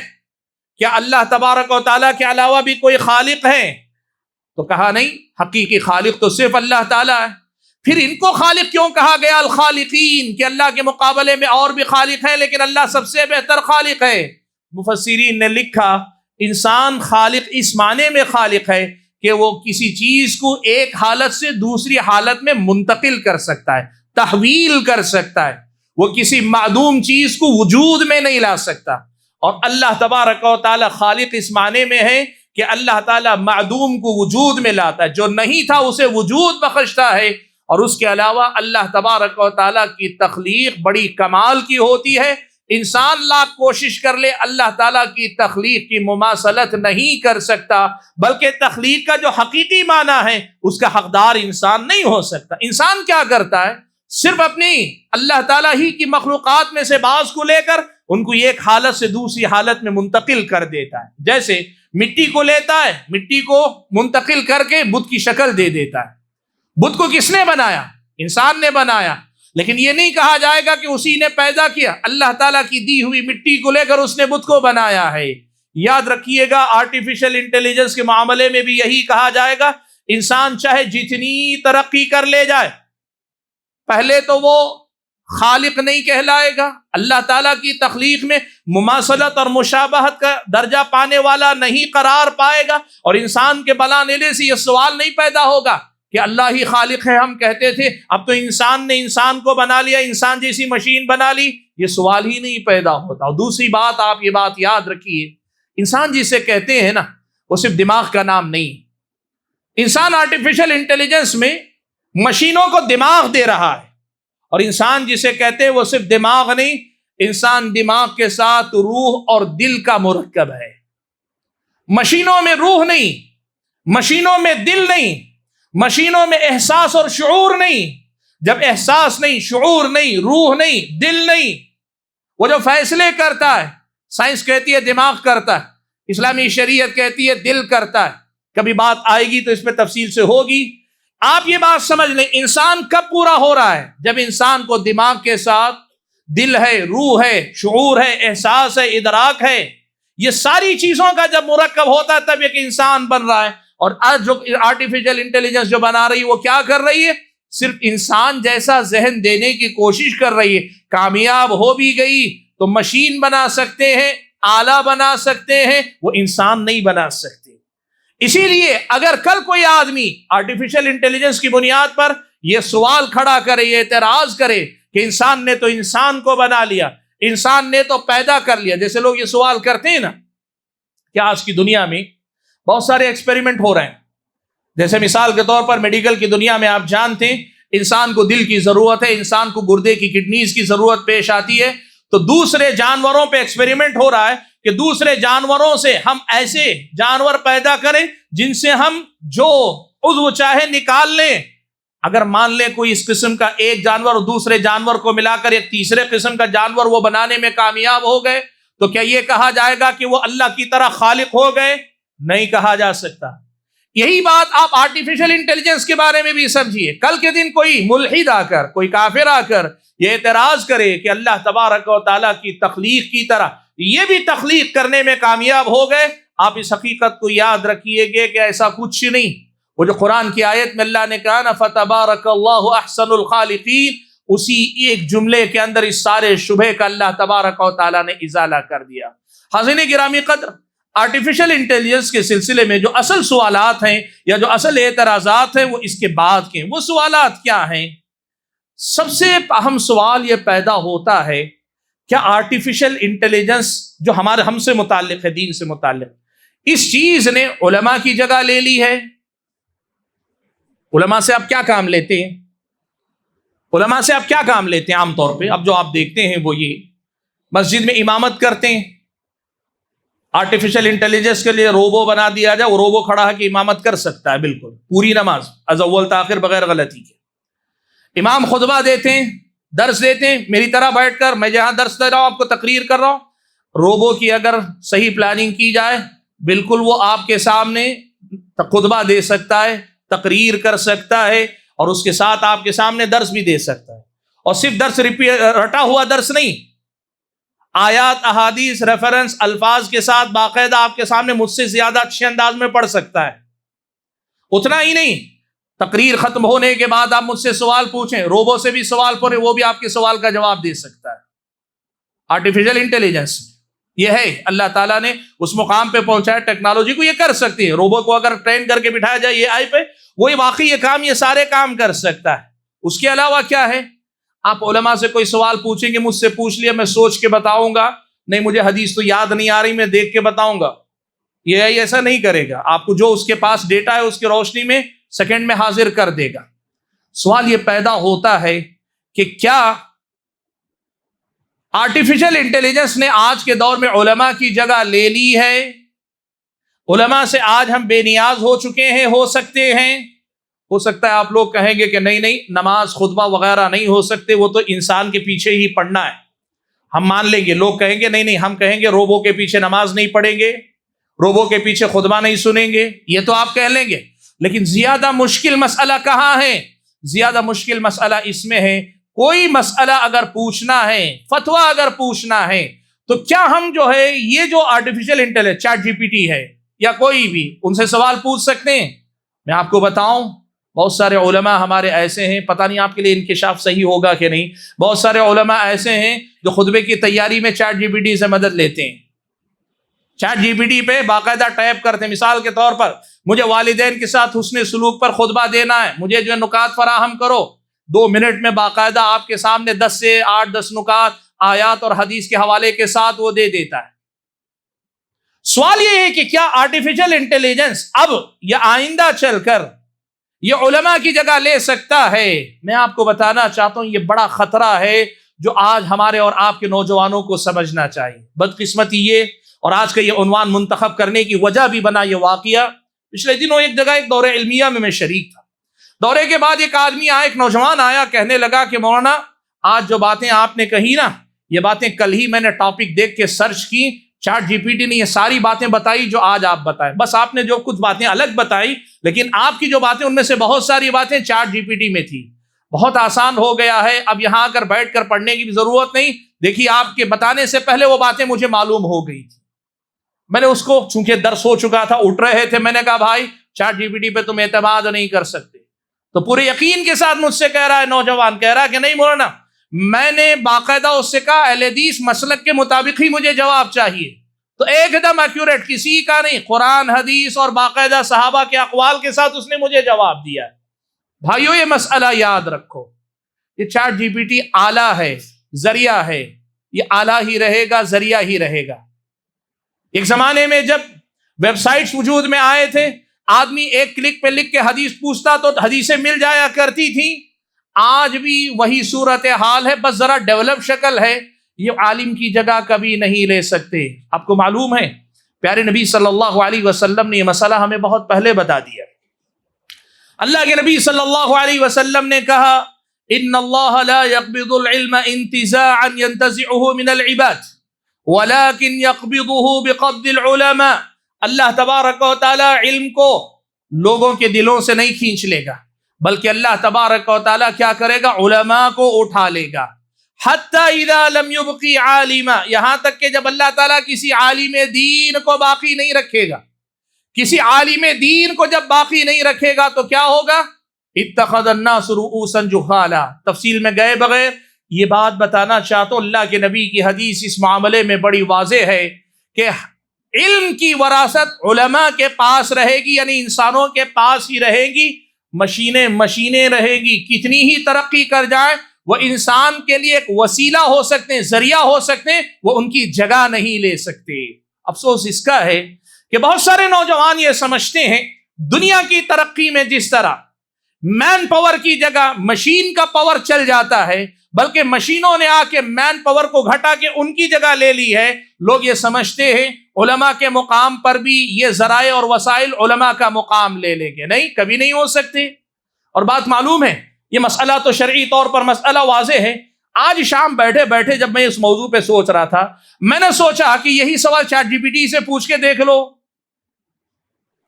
کیا اللہ تبارک و تعالیٰ کے علاوہ بھی کوئی خالق ہے؟ تو کہا نہیں، حقیقی خالق تو صرف اللہ تعالیٰ ہے۔ پھر ان کو خالق کیوں کہا گیا الخالقین، کہ اللہ کے مقابلے میں اور بھی خالق ہیں لیکن اللہ سب سے بہتر خالق ہے؟ مفسرین نے لکھا انسان خالق اس معنی میں خالق ہے کہ وہ کسی چیز کو ایک حالت سے دوسری حالت میں منتقل کر سکتا ہے، تحویل کر سکتا ہے، وہ کسی معدوم چیز کو وجود میں نہیں لا سکتا۔ اور اللہ تبارک و تعالی خالق اس معنی میں ہے کہ اللہ تعالیٰ معدوم کو وجود میں لاتا ہے، جو نہیں تھا اسے وجود بخشتا ہے۔ اور اس کے علاوہ اللہ تبارک و تعالیٰ کی تخلیق بڑی کمال کی ہوتی ہے، انسان لاکھ کوشش کر لے اللہ تعالیٰ کی تخلیق کی مماثلت نہیں کر سکتا، بلکہ تخلیق کا جو حقیقی معنی ہے اس کا حقدار انسان نہیں ہو سکتا۔ انسان کیا کرتا ہے؟ صرف اپنی اللہ تعالیٰ ہی کی مخلوقات میں سے بعض کو لے کر ان کو ایک حالت سے دوسری حالت میں منتقل کر دیتا ہے۔ جیسے مٹی کو لیتا ہے، مٹی کو منتقل کر کے بت کی شکل دے دیتا ہے۔ بت کو کس نے بنایا؟ انسان نے بنایا، لیکن یہ نہیں کہا جائے گا کہ اسی نے پیدا کیا، اللہ تعالیٰ کی دی ہوئی مٹی کو لے کر اس نے بت کو بنایا ہے۔ یاد رکھیے گا آرٹیفیشل انٹیلیجنس کے معاملے میں بھی یہی کہا جائے گا، انسان چاہے جتنی ترقی کر لے جائے پہلے تو وہ خالق نہیں کہلائے گا، اللہ تعالیٰ کی تخلیق میں مماثلت اور مشابہت کا درجہ پانے والا نہیں قرار پائے گا، اور انسان کے بنانے سے یہ سوال نہیں پیدا ہوگا کہ اللہ ہی خالق ہے۔ ہم کہتے تھے اب تو انسان نے انسان کو بنا لیا، انسان جیسی مشین بنا لی، یہ سوال ہی نہیں پیدا ہوتا۔ اور دوسری بات، آپ یہ بات یاد رکھیے، انسان جسے کہتے ہیں نا وہ صرف دماغ کا نام نہیں۔ انسان آرٹیفیشل انٹیلیجنس میں مشینوں کو دماغ دے رہا ہے، اور انسان جسے کہتے ہیں وہ صرف دماغ نہیں، انسان دماغ کے ساتھ روح اور دل کا مرکب ہے۔ مشینوں میں روح نہیں، مشینوں میں دل نہیں، مشینوں میں احساس اور شعور نہیں۔ جب احساس نہیں، شعور نہیں، روح نہیں، دل نہیں، وہ جو فیصلے کرتا ہے، سائنس کہتی ہے دماغ کرتا ہے، اسلامی شریعت کہتی ہے دل کرتا ہے. کبھی بات آئے گی تو اس پہ تفصیل سے ہوگی. آپ یہ بات سمجھ لیں، انسان کب پورا ہو رہا ہے؟ جب انسان کو دماغ کے ساتھ دل ہے، روح ہے، شعور ہے، احساس ہے، ادراک ہے، یہ ساری چیزوں کا جب مرکب ہوتا ہے تب ایک انسان بن رہا ہے. اور آج جو آرٹیفیشل انٹیلیجنس جو بنا رہی ہے وہ کیا کر رہی ہے؟ صرف انسان جیسا ذہن دینے کی کوشش کر رہی ہے. کامیاب ہو بھی گئی تو مشین بنا سکتے ہیں، آلہ بنا سکتے ہیں، وہ انسان نہیں بنا سکتے. اسی لیے اگر کل کوئی آدمی آرٹیفیشل انٹیلیجنس کی بنیاد پر یہ سوال کھڑا کرے، یہ اعتراض کرے کہ انسان نے تو انسان کو بنا لیا، انسان نے تو پیدا کر لیا، جیسے لوگ یہ سوال کرتے ہیں نا کہ آج کی دنیا میں بہت سارے ایکسپیریمنٹ ہو رہے ہیں. جیسے مثال کے طور پر میڈیکل کی دنیا میں آپ جانتے ہیں انسان کو دل کی ضرورت ہے، انسان کو گردے کی کڈنیز کی ضرورت پیش آتی ہے، تو دوسرے جانوروں پہ ایکسپیریمنٹ ہو رہا ہے کہ دوسرے جانوروں سے ہم ایسے جانور پیدا کریں جن سے ہم جو عضو چاہے نکال لیں. اگر مان لیں کوئی اس قسم کا ایک جانور دوسرے جانور کو ملا کر ایک تیسرے قسم کا جانور وہ بنانے میں کامیاب ہو گئے تو کیا یہ کہا جائے گا کہ وہ اللہ کی طرح خالق ہو گئے؟ نہیں کہا جا سکتا. یہی بات آپ آرٹیفیشل انٹیلیجنس کے بارے میں بھی سمجھیے. کل کے دن کوئی ملحد آ کر، کوئی کافر آ کر یہ اعتراض کرے کہ اللہ تبارک و تعالیٰ کی تخلیق کی طرح یہ بھی تخلیق کرنے میں کامیاب ہو گئے، آپ اس حقیقت کو یاد رکھیے گے کہ ایسا کچھ نہیں. وہ جو قرآن کی آیت میں اللہ نے کہا نا فَتَبَارَكَ اللَّهُ أَحْسَنُ الْخَالِقِينَ، اسی ایک جملے کے اندر اس سارے شبہ کا اللہ تبارک و تعالیٰ نے ازالہ کر دیا. حاضرین گرامی قدر، آرٹیفیشل انٹیلیجنس کے سلسلے میں جو اصل سوالات ہیں یا جو اصل اعتراضات ہیں وہ اس کے بعد کے ہیں. وہ سوالات کیا ہیں؟ سب سے اہم سوال یہ پیدا ہوتا ہے کیا آرٹیفیشل انٹیلیجنس جو ہم سے متعلق ہے، دین سے متعلق، اس چیز نے علماء کی جگہ لے لی ہے؟ علماء سے آپ کیا کام لیتے ہیں؟ علماء سے آپ کیا کام لیتے ہیں عام طور پہ؟ اب جو آپ دیکھتے ہیں وہ یہ مسجد میں امامت کرتے ہیں، آرٹیفیشل انٹیلیجنس کے لیے روبو بنا دیا جائے، وہ روبو کھڑا ہے کہ امامت کر سکتا ہے بالکل پوری نماز از اول تاخر بغیر غلطی کے. امام خطبہ دیتے ہیں، درس دیتے ہیں، میری طرح بیٹھ کر میں جہاں درس دے رہا ہوں آپ کو تقریر کر رہا ہوں. روبو کی اگر صحیح پلاننگ کی جائے بالکل وہ آپ کے سامنے خطبہ دے سکتا ہے، تقریر کر سکتا ہے، اور اس کے ساتھ آپ کے سامنے درس بھی دے سکتا ہے. اور صرف درس رٹا ہوا درس نہیں، آیات، احادیث، ریفرنس، الفاظ کے ساتھ باقاعدہ آپ کے سامنے مجھ سے زیادہ اچھے انداز میں پڑھ سکتا ہے. اتنا ہی نہیں، تقریر ختم ہونے کے بعد آپ مجھ سے سوال پوچھیں، روبو سے بھی سوال پڑھیں، وہ بھی آپ کے سوال کا جواب دے سکتا ہے. آرٹیفیشل انٹیلیجنس یہ ہے، اللہ تعالیٰ نے اس مقام پہ پہنچایا، ٹیکنالوجی کو یہ کر سکتی ہے. روبو کو اگر ٹرین کر کے بٹھایا جائے یہ آئی پہ، وہی واقعی یہ کام، یہ سارے کام کر سکتا ہے. اس کے علاوہ کیا ہے؟ آپ علماء سے کوئی سوال پوچھیں گے، مجھ سے پوچھ لیا میں سوچ کے بتاؤں گا، نہیں مجھے حدیث تو یاد نہیں آ رہی میں دیکھ کے بتاؤں گا، یہ ایسا نہیں کرے گا. آپ کو جو اس کے پاس ڈیٹا ہے اس کی روشنی میں سیکنڈ میں حاضر کر دے گا. سوال یہ پیدا ہوتا ہے کہ کیا آرٹیفیشل انٹیلیجنس نے آج کے دور میں علماء کی جگہ لے لی ہے؟ علماء سے آج ہم بے نیاز ہو چکے ہیں، ہو سکتے ہیں؟ ہو سکتا ہے آپ لوگ کہیں گے کہ نہیں نماز خطبہ وغیرہ نہیں ہو سکتے، وہ تو انسان کے پیچھے ہی پڑھنا ہے. ہم مان لیں گے. لوگ کہیں گے نہیں ہم کہیں گے روبو کے پیچھے نماز نہیں پڑھیں گے، روبو کے پیچھے خطبہ نہیں سنیں گے، یہ تو آپ کہہ لیں گے. لیکن زیادہ مشکل مسئلہ کہاں ہے؟ زیادہ مشکل مسئلہ اس میں ہے کوئی مسئلہ اگر پوچھنا ہے، فتویٰ اگر پوچھنا ہے تو کیا ہم جو ہے یہ جو artificial intelligence chat G P T ہے یا کوئی بھی ان سے سوال پوچھ سکتے ہیں؟ میں آپ کو بتاؤں بہت سارے علماء ہمارے ایسے ہیں، پتہ نہیں آپ کے لیے انکشاف صحیح ہوگا کہ نہیں، بہت سارے علماء ایسے ہیں جو خطبے کی تیاری میں چیٹ جی پی ٹی سے مدد لیتے ہیں. چیٹ جی پی ٹی پہ باقاعدہ ٹائپ کرتے ہیں. مثال کے طور پر مجھے والدین کے ساتھ حسن سلوک پر خطبہ دینا ہے، مجھے جو نکات فراہم کرو، 2 منٹ میں باقاعدہ آپ کے سامنے 10 سے 8-10 نکات آیات اور حدیث کے حوالے کے ساتھ وہ دے دیتا ہے. سوال یہ ہے کہ کیا آرٹیفیشل انٹیلیجنس اب یا آئندہ چل کر یہ علماء کی جگہ لے سکتا ہے؟ میں آپ کو بتانا چاہتا ہوں یہ بڑا خطرہ ہے جو آج ہمارے اور آپ کے نوجوانوں کو سمجھنا چاہیے. بدقسمتی یہ، اور آج کا یہ عنوان منتخب کرنے کی وجہ بھی بنا یہ واقعہ، پچھلے دنوں ایک جگہ ایک دورہ علمیہ میں شریک تھا. دورے کے بعد ایک آدمی آیا، ایک نوجوان آیا، کہنے لگا کہ مولانا آج جو باتیں آپ نے کہی نا یہ باتیں کل ہی میں نے ٹاپک دیکھ کے سرچ کی، چیٹ جی پی ٹی نے یہ ساری باتیں بتائی جو آج آپ بتائیں. بس آپ نے جو کچھ باتیں الگ بتائی، لیکن آپ کی جو باتیں ان میں سے بہت ساری باتیں چیٹ جی پی ٹی میں تھی. بہت آسان ہو گیا ہے، اب یہاں آ کر بیٹھ کر پڑھنے کی بھی ضرورت نہیں. دیکھیے آپ کے بتانے سے پہلے وہ باتیں مجھے معلوم ہو گئی تھی. میں نے اس کو چونکہ درس ہو چکا تھا، اٹھ رہے تھے، میں نے کہا بھائی چیٹ جی پی ٹی پہ تم اعتماد نہیں کر سکتے. تو پورے یقین کے ساتھ مجھ سے کہہ رہا ہے نوجوان، کہہ رہا ہے کہ نہیں مولانا، میں نے باقاعدہ اس سے کہا اہل حدیث مسلک کے مطابق ہی مجھے جواب چاہیے. تو ایک دم ایکوریٹ، کسی کا نہیں، قرآن حدیث اور باقاعدہ صحابہ کے اقوال کے ساتھ اس نے مجھے جواب دیا. بھائیو یہ مسئلہ یاد رکھو، یہ چیٹ جی پی ٹی آلہ ہے، ذریعہ ہے. یہ آلہ ہی رہے گا، ذریعہ ہی رہے گا. ایک زمانے میں جب ویب سائٹس وجود میں آئے تھے، آدمی ایک کلک پہ لکھ کے حدیث پوچھتا تو حدیثیں مل جایا کرتی تھی. آج بھی وہی صورت حال ہے، بس ذرا ڈیولپ شکل ہے. یہ عالم کی جگہ کبھی نہیں لے سکتے. آپ کو معلوم ہے پیارے نبی صلی اللہ علیہ وسلم نے یہ مسئلہ ہمیں بہت پہلے بتا دیا. اللہ کے نبی صلی اللہ علیہ وسلم نے کہا ان اللہ لا يقبض العلم انتزاعا ينتزعه من العباد ولكن يقبضه بقبض العلماء. اللہ تبارک و تعالی علم کو لوگوں کے دلوں سے نہیں کھینچ لے گا، بلکہ اللہ تبارک و تعالی کیا کرے گا؟ علماء کو اٹھا لے گا. حتی اذا لم يبقي عالما، یہاں تک کہ جب اللہ تعالیٰ کسی عالم دین کو باقی نہیں رکھے گا، کسی عالم دین کو جب باقی نہیں رکھے گا تو کیا ہوگا؟ اتخذ الناس رؤوسا جہالا. تفصیل میں گئے بغیر یہ بات بتانا چاہتا ہوں، اللہ کے نبی کی حدیث اس معاملے میں بڑی واضح ہے کہ علم کی وراثت علماء کے پاس رہے گی، یعنی انسانوں کے پاس ہی رہے گی. مشینیں رہے گی، کتنی ہی ترقی کر جائے، وہ انسان کے لیے ایک وسیلہ ہو سکتے ہیں، ذریعہ ہو سکتے ہیں، وہ ان کی جگہ نہیں لے سکتے. افسوس اس کا ہے کہ بہت سارے نوجوان یہ سمجھتے ہیں دنیا کی ترقی میں جس طرح مین پاور کی جگہ مشین کا پاور چل جاتا ہے، بلکہ مشینوں نے آ کے مین پاور کو گھٹا کے ان کی جگہ لے لی ہے. لوگ یہ سمجھتے ہیں علماء کے مقام پر بھی یہ ذرائع اور وسائل علماء کا مقام لے لیں گے. نہیں، کبھی نہیں ہو سکتے. اور بات معلوم ہے، یہ مسئلہ تو شرعی طور پر مسئلہ واضح ہے. آج شام بیٹھے بیٹھے جب میں اس موضوع پہ سوچ رہا تھا، میں نے سوچا کہ یہی سوال چیٹ جی پی ٹی سے پوچھ کے دیکھ لو.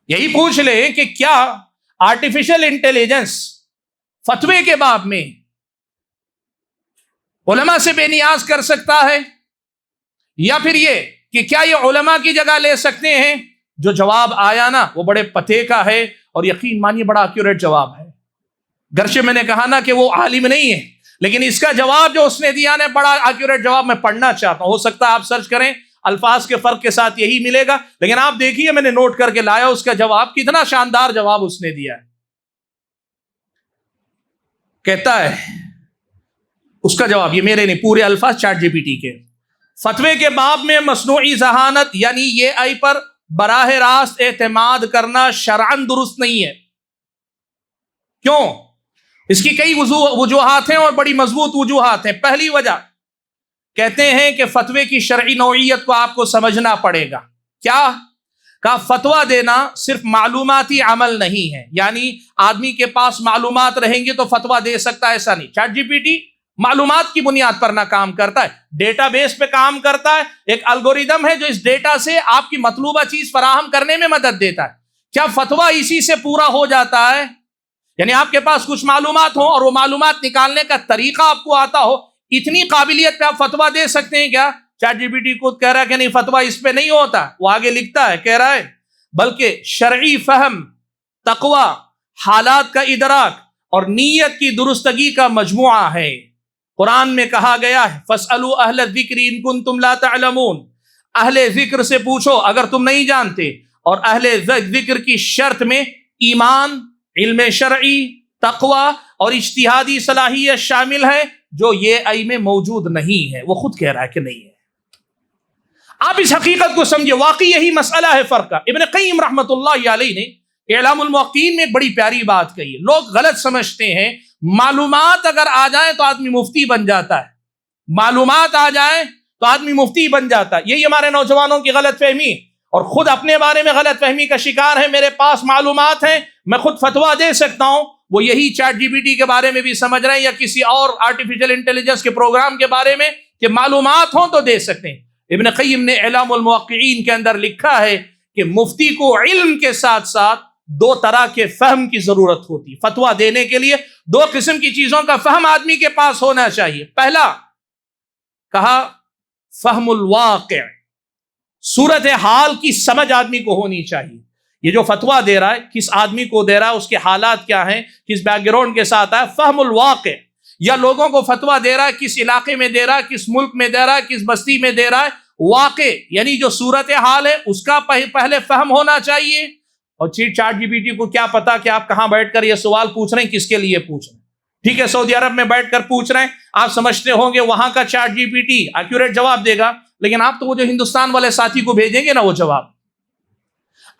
یہی پوچھ لیں کہ کیا آرٹیفیشل انٹیلیجنس فتوے کے باب میں علماء سے بے نیاز کر سکتا ہے، یا پھر یہ کہ کیا یہ علماء کی جگہ لے سکتے ہیں؟ جو جواب آیا نا وہ بڑے پتے کا ہے، اور یقین مانیے بڑا ایکوریٹ جواب ہے. گرچہ میں نے کہا نا کہ وہ عالم نہیں ہے، لیکن اس کا جواب جو اس نے دیا نا بڑا ایکوریٹ جواب میں پڑھنا چاہتا ہوں. ہو سکتا ہے آپ سرچ کریں، الفاظ کے فرق کے ساتھ یہی ملے گا، لیکن آپ دیکھیے میں نے نوٹ کر کے لایا اس کا جواب، کتنا شاندار جواب اس نے دیا ہے. کہتا ہے اس کا جواب، یہ میرے نہیں، پورے الفاظ چیٹ جی پی ٹی کے. فتوے کے باب میں مصنوعی ذہانت یعنی یہ آئی پر براہ راست اعتماد کرنا شرعاً درست نہیں ہے. کیوں؟ اس کی کئی وجوہات ہیں اور بڑی مضبوط وجوہات ہیں. پہلی وجہ کہتے ہیں کہ فتوے کی شرعی نوعیت کو آپ کو سمجھنا پڑے گا. کیا کا فتویٰ دینا صرف معلوماتی عمل نہیں ہے، یعنی آدمی کے پاس معلومات رہیں گے تو فتویٰ دے سکتا ہے، ایسا نہیں. چیٹ جی پی ٹی معلومات کی بنیاد پر نہ کام کرتا ہے، ڈیٹا بیس پہ کام کرتا ہے. ایک الگوریدم ہے جو اس ڈیٹا سے آپ کی مطلوبہ چیز فراہم کرنے میں مدد دیتا ہے. کیا فتویٰ اسی سے پورا ہو جاتا ہے؟ یعنی آپ کے پاس کچھ معلومات ہوں اور وہ معلومات نکالنے کا طریقہ آپ کو آتا ہو، اتنی قابلیت پہ آپ فتویٰ دے سکتے ہیں کیا؟ چیٹ جی پی ٹی خود کہہ رہا ہے کہ نہیں، فتویٰ اس پہ نہیں ہوتا. وہ آگے لکھتا ہے، کہہ رہا ہے بلکہ شرعی فہم، تقوی، حالات کا ادراک اور نیت کی درستگی کا مجموعہ ہے. قرآن میں کہا گیا ہے فَاسْأَلُوا أَهْلَ الذِّكْرِ إِن كُنتُمْ لَا تَعْلَمُونَ، اہل ذکر سے پوچھو اگر تم نہیں جانتے. اور اہل ذکر کی شرط میں ایمان، علم شرعی، تقوی اور اجتہادی صلاحیت شامل ہے، جو یہ آئی میں موجود نہیں ہے. وہ خود کہہ رہا ہے کہ نہیں ہے. آپ اس حقیقت کو سمجھے، واقعی یہی مسئلہ ہے فرق کا. ابن قیم رحمۃ اللہ علیہ نے اعلام الموقعین میں ایک بڑی پیاری بات کہی ہے. لوگ غلط سمجھتے ہیں معلومات اگر آ جائیں تو آدمی مفتی بن جاتا ہے، معلومات آ جائیں تو آدمی مفتی بن جاتا ہے. یہی ہمارے نوجوانوں کی غلط فہمی، اور خود اپنے بارے میں غلط فہمی کا شکار ہے. میرے پاس معلومات ہیں، میں خود فتویٰ دے سکتا ہوں. وہ یہی چیٹ جی پی ٹی کے بارے میں بھی سمجھ رہے ہیں یا کسی اور آرٹیفیشل انٹیلیجنس کے پروگرام کے بارے میں کہ معلومات ہوں تو دے سکتے ہیں. ابن قیم نے اعلام الموقعین کے اندر لکھا ہے کہ مفتی کو علم کے ساتھ ساتھ دو طرح کے فہم کی ضرورت ہوتی ہے. فتویٰ دینے کے لیے دو قسم کی چیزوں کا فہم آدمی کے پاس ہونا چاہیے. پہلا کہا فہم الواقع، صورت حال کی سمجھ آدمی کو ہونی چاہیے. یہ جو فتویٰ دے رہا ہے کس آدمی کو دے رہا ہے، اس کے حالات کیا ہیں، کس بیک گراؤنڈ کے ساتھ ہے. فہم الواقع، یا لوگوں کو فتویٰ دے رہا ہے کس علاقے میں دے رہا ہے، کس ملک میں دے رہا ہے، کس بستی میں دے رہا ہے. واقع یعنی جو صورت حال ہے اس کا پہلے فہم ہونا چاہیے. اور چیٹ جی پی ٹی کو کیا پتا کہ آپ کہاں بیٹھ کر یہ سوال پوچھ رہے ہیں، کس کے لیے پوچھ رہے ہیں. ٹھیک ہے، سعودی عرب میں بیٹھ کر پوچھ رہے ہیں، آپ سمجھتے ہوں گے وہاں کا chat G P T accurate جواب دے گا، لیکن آپ تو وہ جو ہندوستان والے ساتھی کو بھیجیں گے نا وہ جواب.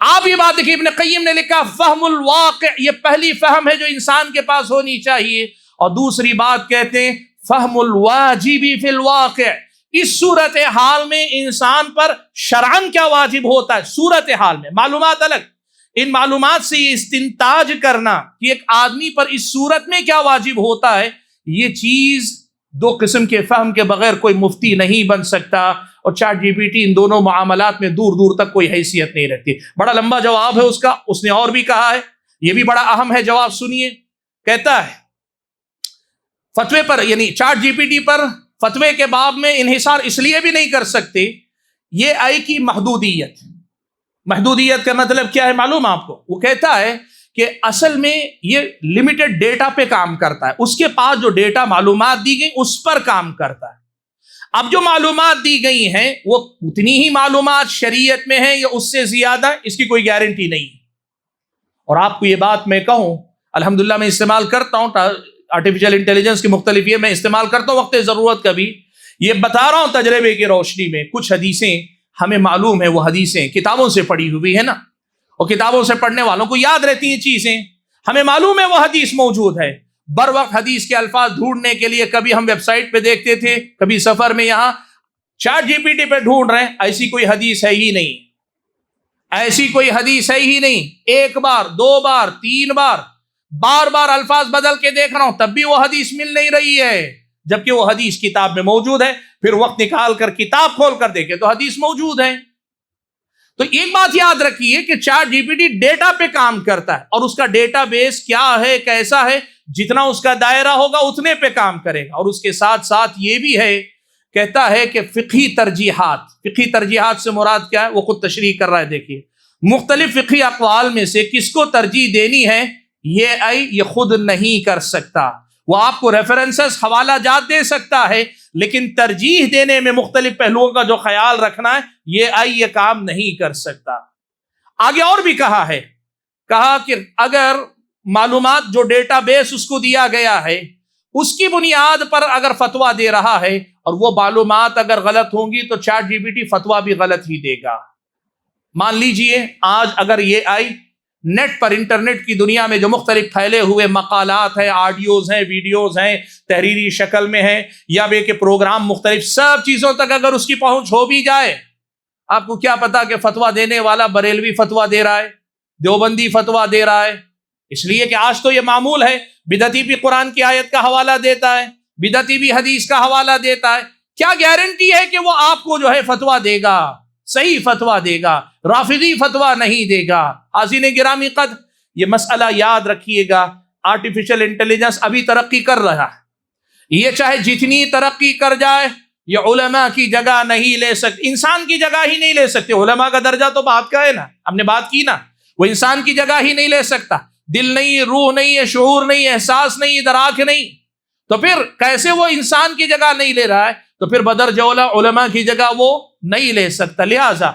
آپ یہ بات دیکھیے، ابن قیم نے لکھا فہم الواقع، یہ پہلی فہم ہے جو انسان کے پاس ہونی چاہیے. اور دوسری بات کہتے ہیں فہم الواجب فی الواقع، اس صورت حال میں انسان پر شرعاً کیا واجب ہوتا ہے. صورت حال میں معلومات الگ، ان معلومات سے یہ استنتاج کرنا کہ ایک آدمی پر اس صورت میں کیا واجب ہوتا ہے، یہ چیز دو قسم کے فہم کے بغیر کوئی مفتی نہیں بن سکتا. اور چیٹ جی پی ٹی ان دونوں معاملات میں دور دور تک کوئی حیثیت نہیں رکھتی. بڑا لمبا جواب ہے اس کا، اس نے اور بھی کہا ہے، یہ بھی بڑا اہم ہے جواب، سنیے. کہتا ہے فتوے پر، یعنی چیٹ جی پی ٹی پر فتوے کے باب میں انحصار اس لیے بھی نہیں کر سکتے، یہ آئی کی محدودیت. محدودیت کا مطلب کیا ہے معلوم آپ کو؟ وہ کہتا ہے کہ اصل میں یہ لمیٹڈ ڈیٹا پہ کام کرتا ہے، اس کے پاس جو ڈیٹا معلومات دی گئی اس پر کام کرتا ہے. اب جو معلومات دی گئی ہیں وہ اتنی ہی معلومات شریعت میں ہیں یا اس سے زیادہ، اس کی کوئی گارنٹی نہیں. اور آپ کو یہ بات میں کہوں، الحمدللہ میں استعمال کرتا ہوں آرٹیفیشل انٹیلیجنس کی مختلف، یہ میں استعمال کرتا ہوں وقت ضرورت کا بھی. یہ بتا رہا ہوں تجربے کی روشنی میں. کچھ حدیثیں ہمیں معلوم ہے، وہ حدیثیں کتابوں سے پڑھی ہوئی ہے نا، اور کتابوں سے پڑھنے والوں کو یاد رہتی ہیں چیزیں. ہمیں معلوم ہے وہ حدیث موجود ہے، بر وقت حدیث کے الفاظ ڈھونڈنے کے لیے کبھی ہم ویب سائٹ پہ دیکھتے تھے، کبھی سفر میں یہاں چیٹ جی پی ٹی پہ ڈھونڈ رہے ہیں. ایسی کوئی حدیث ہے ہی نہیں، ایسی کوئی حدیث ہے ہی نہیں. ایک بار، دو بار، تین بار، بار بار الفاظ بدل کے دیکھ رہا ہوں تب بھی وہ حدیث مل نہیں رہی ہے، جبکہ وہ حدیث کتاب میں موجود ہے. پھر وقت نکال کر کتاب کھول کر دیکھے تو حدیث موجود ہے. تو ایک بات یاد رکھیے کہ chat G P T data پہ کام کرتا ہے، اور اس کا ڈیٹا بیس کیا ہے، کیسا ہے، جتنا اس کا دائرہ ہوگا اتنے پہ کام کرے گا. اور اس کے ساتھ ساتھ یہ بھی ہے، کہتا ہے کہ فقہی ترجیحات سے مراد کیا ہے، وہ خود تشریح کر رہا ہے. دیکھیے مختلف فقہی اقوال میں سے کس کو ترجیح دینی ہے، یہ خود نہیں کر سکتا. وہ آپ کو ریفرنسز، حوالہ جات دے سکتا ہے، لیکن ترجیح دینے میں مختلف پہلوؤں کا جو خیال رکھنا ہے، یہ کام نہیں کر سکتا. آگے اور بھی کہا کہ اگر معلومات جو ڈیٹا بیس اس کو دیا گیا ہے اس کی بنیاد پر اگر فتویٰ دے رہا ہے، اور وہ معلومات اگر غلط ہوں گی تو چیٹ جی پی ٹی فتویٰ بھی غلط ہی دے گا. مان لیجئے آج اگر یہ آئی نیٹ پر، انٹرنیٹ کی دنیا میں جو مختلف پھیلے ہوئے مقالات ہیں، آڈیوز ہیں، ویڈیوز ہیں، تحریری شکل میں ہیں، یا بے کہ پروگرام مختلف، سب چیزوں تک اگر اس کی پہنچ ہو بھی جائے، آپ کو کیا پتا کہ فتویٰ دینے والا بریلوی فتویٰ دے رہا ہے، دیوبندی فتویٰ دے رہا ہے. اس لیے کہ آج تو یہ معمول ہے، بدعتی بھی قرآن کی آیت کا حوالہ دیتا ہے، بدعتی بھی حدیث کا حوالہ دیتا ہے. کیا گارنٹی ہے کہ وہ آپ کو جو ہے فتویٰ دے گا، صحیح فتویٰ دے گا، رافضی فتویٰ نہیں دے گا؟ حاضرین گرامی قدر، یہ مسئلہ یاد رکھیے گا. آرٹیفیشل انٹیلیجنس ابھی ترقی کر رہا ہے، یہ چاہے جتنی ترقی کر جائے یہ علماء کی جگہ نہیں لے سکتے، انسان کی جگہ ہی نہیں لے سکتے. علماء کا درجہ تو بات کا ہے نا، ہم نے بات کی نا، وہ انسان کی جگہ ہی نہیں لے سکتا. دل نہیں، روح نہیں ہے، شعور نہیں، احساس نہیں، ادراک نہیں، تو پھر کیسے وہ انسان کی جگہ نہیں لے رہا ہے؟ تو پھر بدرجہ اولیٰ علماء کی جگہ وہ نہیں لے سکتا. لہذا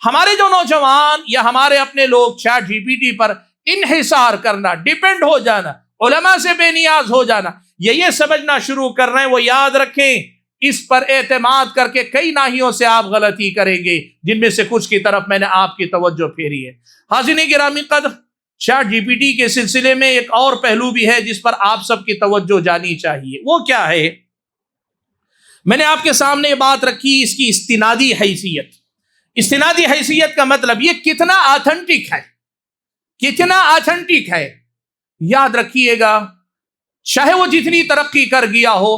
ہمارے جو نوجوان یا ہمارے اپنے لوگ چیٹ جی پی ٹی پر انحصار کرنا، ڈیپینڈ ہو جانا، علماء سے بے نیاز ہو جانا، یہ سمجھنا شروع کر رہے ہیں، وہ یاد رکھیں اس پر اعتماد کر کے کئی ناحیوں سے آپ غلطی کریں گے، جن میں سے کچھ کی طرف میں نے آپ کی توجہ پھیری ہے. حاضرین گرامی قدر، چیٹ جی پی ٹی کے سلسلے میں ایک اور پہلو بھی ہے جس پر آپ سب کی توجہ جانی چاہیے. وہ کیا ہے؟ میں نے آپ کے سامنے بات رکھی اس کی استنادی حیثیت. استنادی حیثیت کا مطلب یہ کتنا آتھنٹک ہے، کتنا آتھنٹک ہے. یاد رکھیے گا، چاہے وہ جتنی ترقی کر گیا ہو،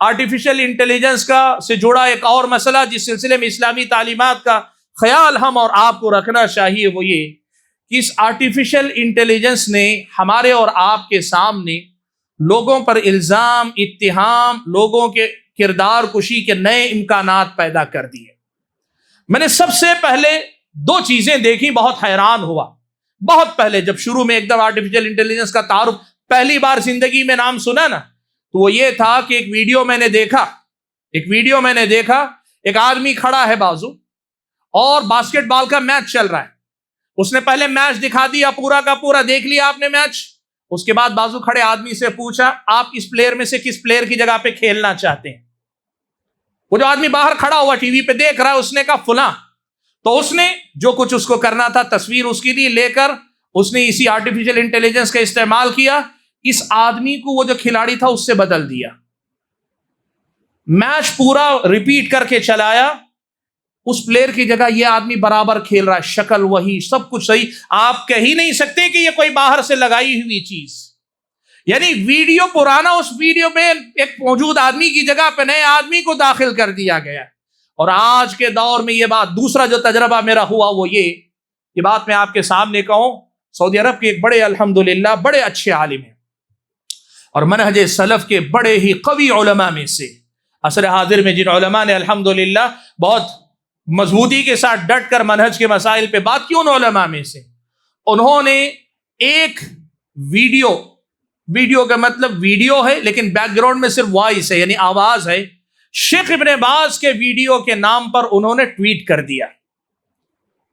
آرٹیفیشل انٹیلیجنس کا سے جڑا ایک اور مسئلہ جس سلسلے میں اسلامی تعلیمات کا خیال ہم اور آپ کو رکھنا چاہیے وہ یہ کہ اس آرٹیفیشل انٹیلیجنس نے ہمارے اور آپ کے سامنے لوگوں پر الزام، اتہام، لوگوں کے کردار کشی کے نئے امکانات پیدا کر دیے۔ میں نے سب سے پہلے دو چیزیں دیکھی، بہت حیران ہوا۔ بہت پہلے جب شروع میں ایک دم آرٹیفیشل انٹیلیجنس کا تعارف پہلی بار زندگی میں نام سنا نا، تو وہ یہ تھا کہ ایک ویڈیو میں نے دیکھا ایک آدمی کھڑا ہے بازو اور باسکٹ بال کا میچ چل رہا ہے۔ اس نے پہلے میچ دکھا دیا، پورا کا پورا دیکھ لیا آپ نے میچ۔ اس کے بعد بازو کھڑے آدمی سے پوچھا آپ اس پلیئر میں سے کس پلیئر کی جگہ پہ کھیلنا چاہتے ہیں؟ وہ جو آدمی باہر کھڑا ہوا ٹی وی پہ دیکھ رہا ہے، اس نے کہا فلاں۔ تو اس نے جو کچھ اس کو کرنا تھا، تصویر اس کی لے کر اس نے اسی آرٹیفیشل انٹیلیجنس کا استعمال کیا، اس آدمی کو وہ جو کھلاڑی تھا اس سے بدل دیا، میچ پورا ریپیٹ کر کے چلایا، اس پلیئر کی جگہ یہ آدمی برابر کھیل رہا ہے، شکل وہی، سب کچھ صحیح۔ آپ کہہ ہی نہیں سکتے کہ یہ کوئی باہر سے لگائی ہوئی چیز، یعنی ویڈیو پرانا، اس ویڈیو میں ایک موجود آدمی کی جگہ پہ نئے آدمی کو داخل کر دیا گیا۔ اور آج کے دور میں یہ بات، دوسرا جو تجربہ میرا ہوا وہ یہ بات میں آپ کے سامنے کہوں، سعودی عرب کے ایک بڑے الحمدللہ بڑے اچھے عالم ہیں اور منہج سلف کے بڑے ہی قوی علماء میں سے، عصر حاضر میں جن علماء نے الحمدللہ بہت مضبوطی کے ساتھ ڈٹ کر منہج کے مسائل پہ بات کی، ان علماء میں سے انہوں نے ایک ویڈیو کا مطلب ویڈیو ہے لیکن بیک گراؤنڈ میں صرف وائس ہے، یعنی آواز ہے، شیخ ابن باز کے ویڈیو کے نام پر انہوں نے ٹویٹ کر دیا۔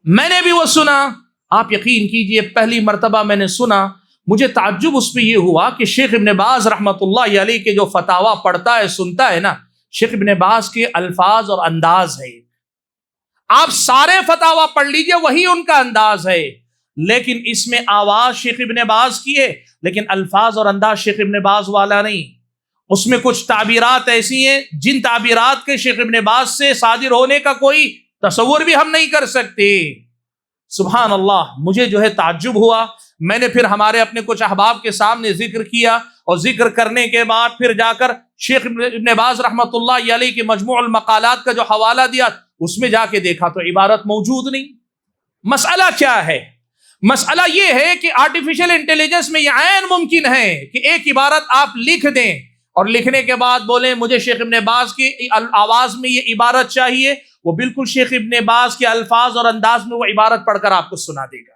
میں نے بھی وہ سنا، آپ یقین کیجئے پہلی مرتبہ میں نے سنا، مجھے تعجب اس پہ یہ ہوا کہ شیخ ابن باز رحمت اللہ علیہ کے جو فتاوا پڑھتا ہے سنتا ہے نا، شیخ ابن باز کے الفاظ اور انداز ہے، آپ سارے فتاوا پڑھ لیجئے وہی ان کا انداز ہے، لیکن اس میں آواز شیخ ابن باز کی ہے لیکن الفاظ اور انداز شیخ ابن باز والا نہیں۔ اس میں کچھ تعبیرات ایسی ہیں جن تعبیرات کے شیخ ابن باز سے صادر ہونے کا کوئی تصور بھی ہم نہیں کر سکتے۔ سبحان اللہ، مجھے جو ہے تعجب ہوا۔ میں نے پھر ہمارے اپنے کچھ احباب کے سامنے ذکر کیا اور ذکر کرنے کے بعد پھر جا کر شیخ ابن باز رحمت اللہ علیہ کے مجموع المقالات کا جو حوالہ دیا اس میں جا کے دیکھا تو عبارت موجود نہیں۔ مسئلہ کیا ہے؟ مسئلہ یہ ہے کہ آرٹیفیشل انٹیلیجنس میں یہ عین ممکن ہے کہ ایک عبارت آپ لکھ دیں اور لکھنے کے بعد بولیں مجھے شیخ ابن باز کی آواز میں یہ عبارت چاہیے، وہ بالکل شیخ ابن باز کے الفاظ اور انداز میں وہ عبارت پڑھ کر آپ کو سنا دے گا،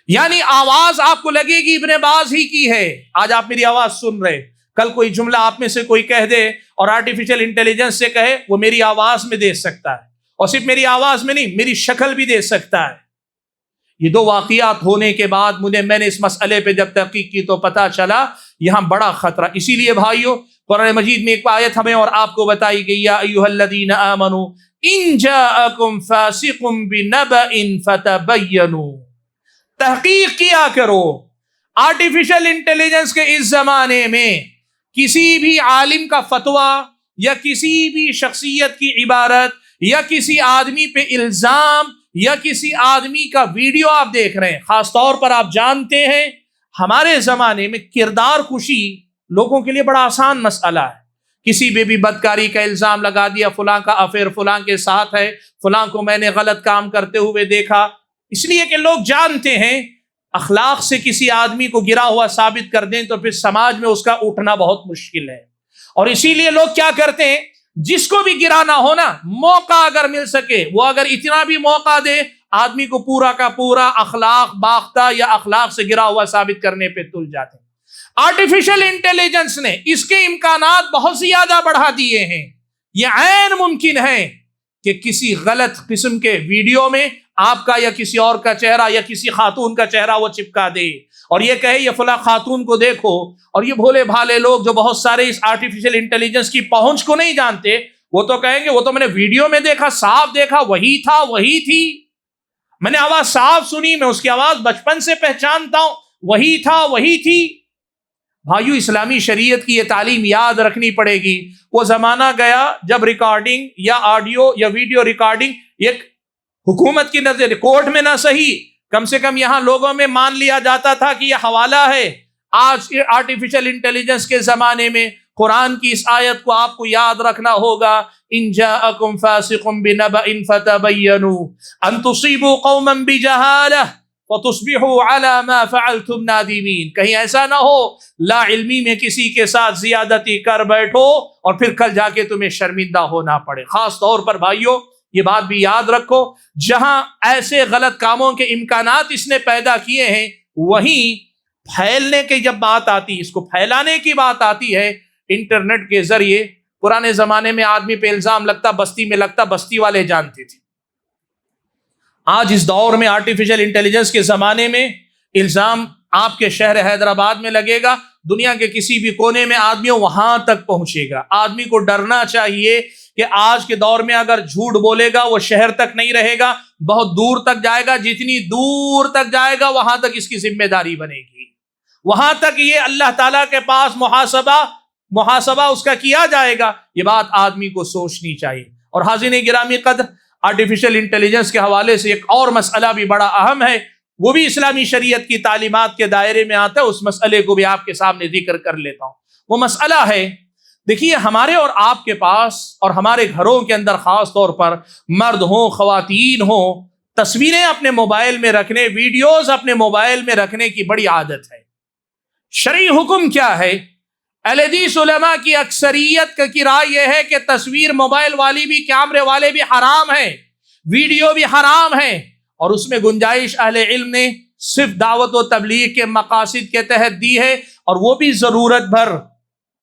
یعنی آواز آپ کو لگے گی ابن باز ہی کی ہے۔ آج آپ میری آواز سن رہے، کل کوئی جملہ آپ میں سے کوئی کہہ دے اور آرٹیفیشل انٹیلیجنس سے کہے، وہ میری آواز میں دے سکتا ہے، اور صرف میری آواز میں نہیں، میری شکل بھی دے سکتا ہے۔ یہ دو واقعات ہونے کے بعد میں نے اس مسئلے پہ جب تحقیق کی تو پتا چلا یہاں بڑا خطرہ۔ اسی لیے بھائیو، قرآن مجید میں ایک آیت ہمیں اور آپ کو بتائی گئی، یا ایھا الذین آمنوا ان جاءکم فاسق بنبأ فتبینوا، تحقیق کیا کرو۔ آرٹیفیشل انٹیلیجنس کے اس زمانے میں کسی بھی عالم کا فتویٰ یا کسی بھی شخصیت کی عبارت یا کسی آدمی پہ الزام یا کسی آدمی کا ویڈیو آپ دیکھ رہے ہیں، خاص طور پر آپ جانتے ہیں ہمارے زمانے میں کردار کشی لوگوں کے لیے بڑا آسان مسئلہ ہے۔ کسی پہ بھی بدکاری کا الزام لگا دیا، فلاں کا افیئر فلاں کے ساتھ ہے، فلاں کو میں نے غلط کام کرتے ہوئے دیکھا، اس لیے کہ لوگ جانتے ہیں اخلاق سے کسی آدمی کو گرا ہوا ثابت کر دیں تو پھر سماج میں اس کا اٹھنا بہت مشکل ہے، اور اسی لیے لوگ کیا کرتے ہیں، جس کو بھی گرانا ہو نا، موقع اگر مل سکے، وہ اگر اتنا بھی موقع دے، آدمی کو پورا کا پورا اخلاق باختہ یا اخلاق سے گرا ہوا ثابت کرنے پہ تل جاتے ہیں۔ آرٹیفیشل انٹیلیجنس نے اس کے امکانات بہت زیادہ بڑھا دیے ہیں۔ یہ عین ممکن ہے کہ کسی غلط قسم کے ویڈیو میں آپ کا یا کسی اور کا چہرہ یا کسی خاتون کا چہرہ وہ چپکا دے اور یہ کہے یہ فلاں خاتون کو دیکھو، اور یہ بھولے بھالے لوگ جو بہت سارے اس آرٹیفیشل انٹیلیجنس کی پہنچ کو نہیں جانتے، وہ تو کہیں گے وہ تو میں نے ویڈیو میں دیکھا، صاف دیکھا، وہی تھا، وہی تھی، میں نے آواز صاف سنی، میں اس کی آواز بچپن سے پہچانتا ہوں، وہی تھا، وہی تھی۔ بھائیو، اسلامی شریعت کی یہ تعلیم یاد رکھنی پڑے گی۔ وہ زمانہ گیا جب ریکارڈنگ یا آڈیو یا ویڈیو ریکارڈنگ ایک حکومت کی نظر، کورٹ میں نہ صحیح، کم سے کم یہاں لوگوں میں مان لیا جاتا تھا کہ یہ حوالہ ہے۔ آج آرٹیفیشل انٹیلیجنس کے زمانے میں قرآن کی اس آیت کو آپ کو یاد رکھنا ہوگا، ان جاءکم فاسق بنبأ فتبینوا ان تصیبوا قوما بجہالہ فتصبحوا علی ما فعلتم نادمین۔ کہیں ایسا نہ ہو لا علمی میں کسی کے ساتھ زیادتی کر بیٹھو اور پھر کل جا کے تمہیں شرمندہ ہونا پڑے۔ خاص طور پر بھائیوں یہ بات بھی یاد رکھو، جہاں ایسے غلط کاموں کے امکانات اس نے پیدا کیے ہیں، وہیں پھیلنے کی جب بات آتی، اس کو پھیلانے کی بات آتی ہے انٹرنیٹ کے ذریعے۔ پرانے زمانے میں آدمی پہ الزام لگتا، بستی میں لگتا، بستی والے جانتے تھے۔ آج اس دور میں آرٹیفیشل انٹیلیجنس کے زمانے میں الزام آپ کے شہر حیدرآباد میں لگے گا، دنیا کے کسی بھی کونے میں آدمی وہاں تک پہنچے گا۔ آدمی کو ڈرنا چاہیے کہ آج کے دور میں اگر جھوٹ بولے گا وہ شہر تک نہیں رہے گا، بہت دور تک جائے گا، جتنی دور تک جائے گا وہاں تک اس کی ذمہ داری بنے گی، وہاں تک یہ اللہ تعالیٰ کے پاس محاسبہ اس کا کیا جائے گا۔ یہ بات آدمی کو سوچنی چاہیے۔ اور حاضرین گرامی قدر، آرٹیفیشل انٹیلیجنس کے حوالے سے ایک اور مسئلہ بھی بڑا اہم ہے، وہ بھی اسلامی شریعت کی تعلیمات کے دائرے میں آتا ہے، اس مسئلے کو بھی آپ کے سامنے ذکر کر لیتا ہوں۔ وہ مسئلہ ہے، دیکھیے ہمارے اور آپ کے پاس اور ہمارے گھروں کے اندر خاص طور پر مرد ہوں خواتین ہوں، تصویریں اپنے موبائل میں رکھنے، ویڈیوز اپنے موبائل میں رکھنے کی بڑی عادت ہے۔ شرعی حکم کیا ہے؟ اہل حدیث علماء کی اکثریت کی رائے یہ ہے کہ تصویر موبائل والی بھی، کیمرے والے بھی حرام ہیں، ویڈیو بھی حرام ہے، اور اس میں گنجائش اہل علم نے صرف دعوت و تبلیغ کے مقاصد کے تحت دی ہے، اور وہ بھی ضرورت بھر۔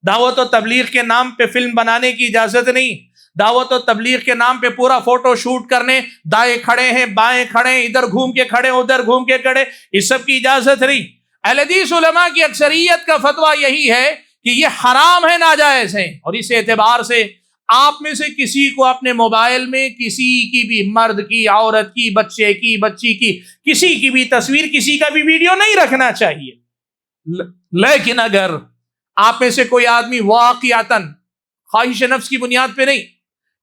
دعوت و تبلیغ کے نام پہ فلم بنانے کی اجازت نہیں، دعوت و تبلیغ کے نام پہ پورا فوٹو شوٹ کرنے، دائیں کھڑے ہیں بائیں کھڑے ہیں، ادھر گھوم کے کھڑے ادھر گھوم کے کھڑے، اس سب کی اجازت نہیں۔ اہل حدیث علماء کی اکثریت کا فتویٰ یہی ہے کہ یہ حرام ہے، ناجائز ہے، اور اس اعتبار سے آپ میں سے کسی کو اپنے موبائل میں کسی کی بھی، مرد کی، عورت کی، بچے کی، بچی کی، کسی کی بھی تصویر، کسی کا بھی ویڈیو نہیں رکھنا چاہیے۔ لیکن اگر آپ میں سے کوئی آدمی واقعتاً خواہش نفس کی بنیاد پہ نہیں،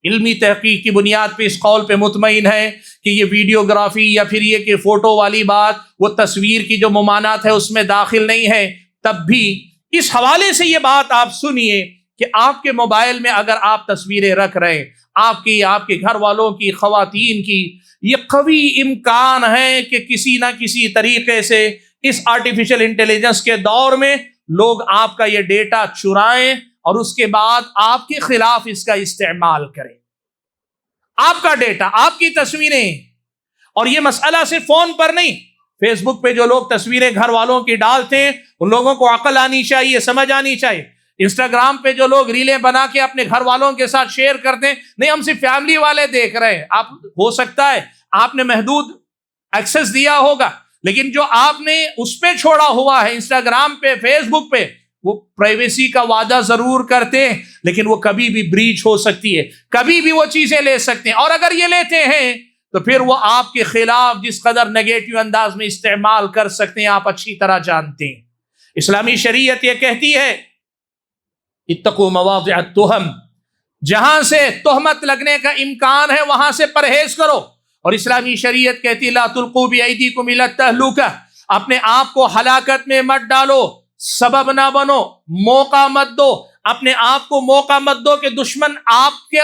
علمی تحقیق کی بنیاد پہ اس قول پہ مطمئن ہے کہ یہ ویڈیوگرافی یا پھر یہ کہ فوٹو والی بات وہ تصویر کی جو ممانعت ہے اس میں داخل نہیں ہے، تب بھی اس حوالے سے یہ بات آپ سنیے کہ آپ کے موبائل میں اگر آپ تصویریں رکھ رہے ہیں، آپ کے گھر والوں کی، خواتین کی، یہ قوی امکان ہے کہ کسی نہ کسی طریقے سے اس آرٹیفیشل انٹیلیجنس کے دور میں لوگ آپ کا یہ ڈیٹا چرائیں اور اس کے بعد آپ کے خلاف اس کا استعمال کریں۔ آپ کا ڈیٹا، آپ کی تصویریں، اور یہ مسئلہ صرف فون پر نہیں، فیس بک پہ جو لوگ تصویریں گھر والوں کی ڈالتے ہیں ان لوگوں کو عقل آنی چاہیے، سمجھ آنی چاہیے۔ انسٹاگرام پہ جو لوگ ریلیں بنا کے اپنے گھر والوں کے ساتھ شیئر کرتے ہیں، نہیں ہم صرف فیملی والے دیکھ رہے ہیں، آپ ہو سکتا ہے آپ نے محدود ایکسس دیا ہوگا، لیکن جو آپ نے اس پہ چھوڑا ہوا ہے انسٹاگرام پہ، فیس بک پہ، وہ پرائیویسی کا وعدہ ضرور کرتے ہیں، لیکن وہ کبھی بھی بریچ ہو سکتی ہے، کبھی بھی وہ چیزیں لے سکتے ہیں، اور اگر یہ لیتے ہیں تو پھر وہ آپ کے خلاف جس قدر نیگیٹو انداز میں استعمال کر سکتے ہیں آپ اچھی طرح جانتے ہیں۔ اسلامی شریعت یہ کہتی ہے اتقوا مواضع التہم، جہاں سے تہمت لگنے کا امکان ہے وہاں سے پرہیز کرو، اور اسلامی شریعت کہتی ہے لا تلقوا بایدیکم الی التہلکہ، اپنے آپ کو ہلاکت میں مت ڈالو، سبب نہ بنو، موقع مت دو، اپنے آپ کو موقع مت دو کہ دشمن آپ کے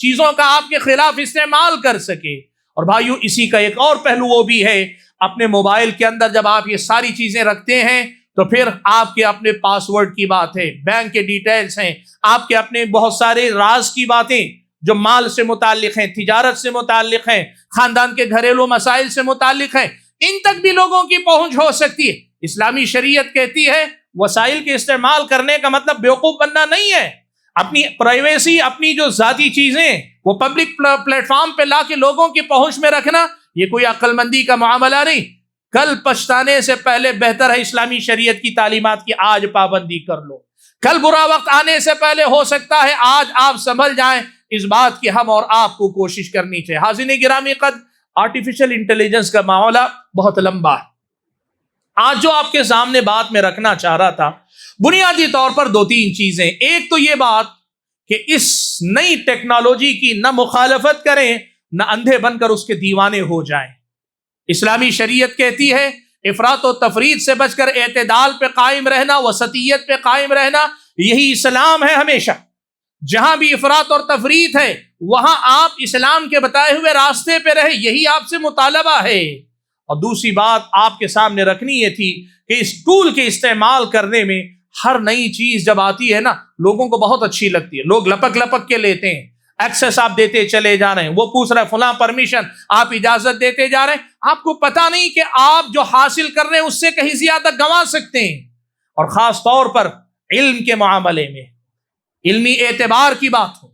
چیزوں کا آپ کے خلاف استعمال کر سکے۔ اور بھائیو اسی کا ایک اور پہلو وہ بھی ہے، اپنے موبائل کے اندر جب آپ یہ ساری چیزیں رکھتے ہیں تو پھر آپ کے اپنے پاس ورڈ کی بات ہے، بینک کے ڈیٹیلز ہیں، آپ کے اپنے بہت سارے راز کی باتیں جو مال سے متعلق ہیں، تجارت سے متعلق ہیں، خاندان کے گھریلو مسائل سے متعلق ہیں، ان تک بھی لوگوں کی پہنچ ہو سکتی ہے۔ اسلامی شریعت کہتی ہے وسائل کے استعمال کرنے کا مطلب بیوقوف بننا نہیں ہے، اپنی پرائیویسی، اپنی جو ذاتی چیزیں وہ پبلک پلیٹ فارم پہ لا کے لوگوں کی پہنچ میں رکھنا، یہ کوئی عقل مندی کا معاملہ نہیں۔ کل پچھتانے سے پہلے بہتر ہے اسلامی شریعت کی تعلیمات کی آج پابندی کر لو، کل برا وقت آنے سے پہلے ہو سکتا ہے آج آپ سنبھل جائیں، اس بات کی ہم اور آپ کو کوشش کرنی چاہیے۔ حاضرین گرامی قدر، آرٹیفیشل انٹیلیجنس کا معاملہ بہت لمبا ہے۔ آج جو آپ کے سامنے بات میں رکھنا چاہ رہا تھا بنیادی طور پر دو تین چیزیں، ایک تو یہ بات کہ اس نئی ٹیکنالوجی کی نہ مخالفت کریں نہ اندھے بن کر اس کے دیوانے ہو جائیں۔ اسلامی شریعت کہتی ہے افراط و تفریط سے بچ کر اعتدال پہ قائم رہنا، وسطیت پہ قائم رہنا، یہی اسلام ہے ہمیشہ. جہاں بھی افراط اور تفریط ہے وہاں آپ اسلام کے بتائے ہوئے راستے پہ رہے، یہی آپ سے مطالبہ ہے. اور دوسری بات آپ کے سامنے رکھنی یہ تھی کہ اس ٹول کے استعمال کرنے میں ہر نئی چیز جب آتی ہے نا لوگوں کو بہت اچھی لگتی ہے، لوگ لپک لپک کے لیتے ہیں، ایکسس آپ دیتے چلے جا رہے ہیں، وہ پوچھ رہے فلاں پرمیشن، آپ اجازت دیتے جا رہے ہیں، آپ کو پتہ نہیں کہ آپ جو حاصل کر رہے ہیں اس سے کہیں زیادہ گنوا سکتے ہیں. اور خاص طور پر علم کے معاملے میں علمی اعتبار کی بات ہو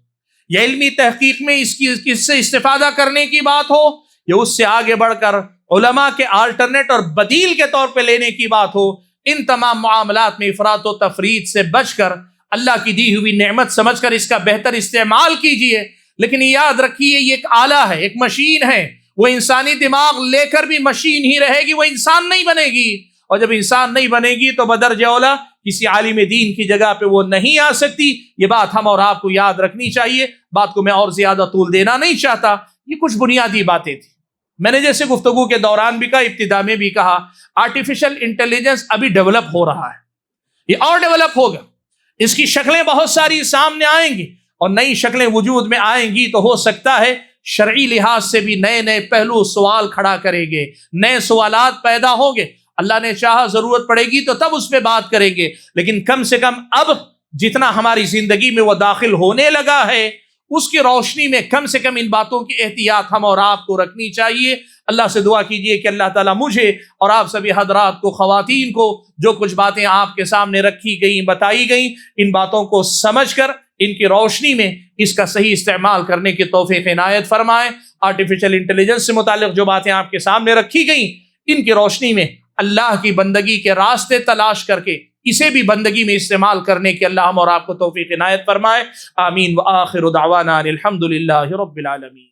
یا علمی تحقیق میں اس سے استفادہ کرنے کی بات ہو یا اس سے آگے بڑھ کر علماء کے آلٹرنیٹ اور بدیل کے طور پہ لینے کی بات ہو، ان تمام معاملات میں افراط و تفریط سے بچ کر اللہ کی دی ہوئی نعمت سمجھ کر اس کا بہتر استعمال کیجئے. لیکن یاد رکھیے یہ ایک آلہ ہے، ایک مشین ہے، وہ انسانی دماغ لے کر بھی مشین ہی رہے گی، وہ انسان نہیں بنے گی. اور جب انسان نہیں بنے گی تو بدرجہ اولا کسی عالم دین کی جگہ پہ وہ نہیں آ سکتی. یہ بات ہم اور آپ کو یاد رکھنی چاہیے. بات کو میں اور زیادہ طول دینا نہیں چاہتا، یہ کچھ بنیادی باتیں تھیں. میں نے جیسے گفتگو کے دوران بھی کہا، ابتدا میں بھی کہا، آرٹیفیشل انٹیلیجنس ابھی ڈیولپ ہو رہا ہے، یہ اور ڈیولپ ہوگا، اس کی شکلیں بہت ساری سامنے آئیں گی اور نئی شکلیں وجود میں آئیں گی تو ہو سکتا ہے شرعی لحاظ سے بھی نئے نئے پہلو سوال کھڑا کریں گے، نئے سوالات پیدا ہوں گے. اللہ نے چاہا ضرورت پڑے گی تو تب اس پہ بات کریں گے، لیکن کم سے کم اب جتنا ہماری زندگی میں وہ داخل ہونے لگا ہے اس کی روشنی میں کم سے کم ان باتوں کی احتیاط ہم اور آپ کو رکھنی چاہیے. اللہ سے دعا کیجئے کہ اللہ تعالیٰ مجھے اور آپ سبھی حضرات کو، خواتین کو، جو کچھ باتیں آپ کے سامنے رکھی گئیں، بتائی گئیں، ان باتوں کو سمجھ کر ان کی روشنی میں اس کا صحیح استعمال کرنے کی توفیق عنایت فرمائے. آرٹیفیشل انٹیلیجنس سے متعلق جو باتیں آپ کے سامنے رکھی گئیں ان کی روشنی میں اللہ کی بندگی کے راستے تلاش کر کے اسے بھی بندگی میں استعمال کرنے کے اللہ ہم اور آپ کو توفیق عنایت فرمائے. آمین. وآخر دعوانا الحمد للہ رب العالمین.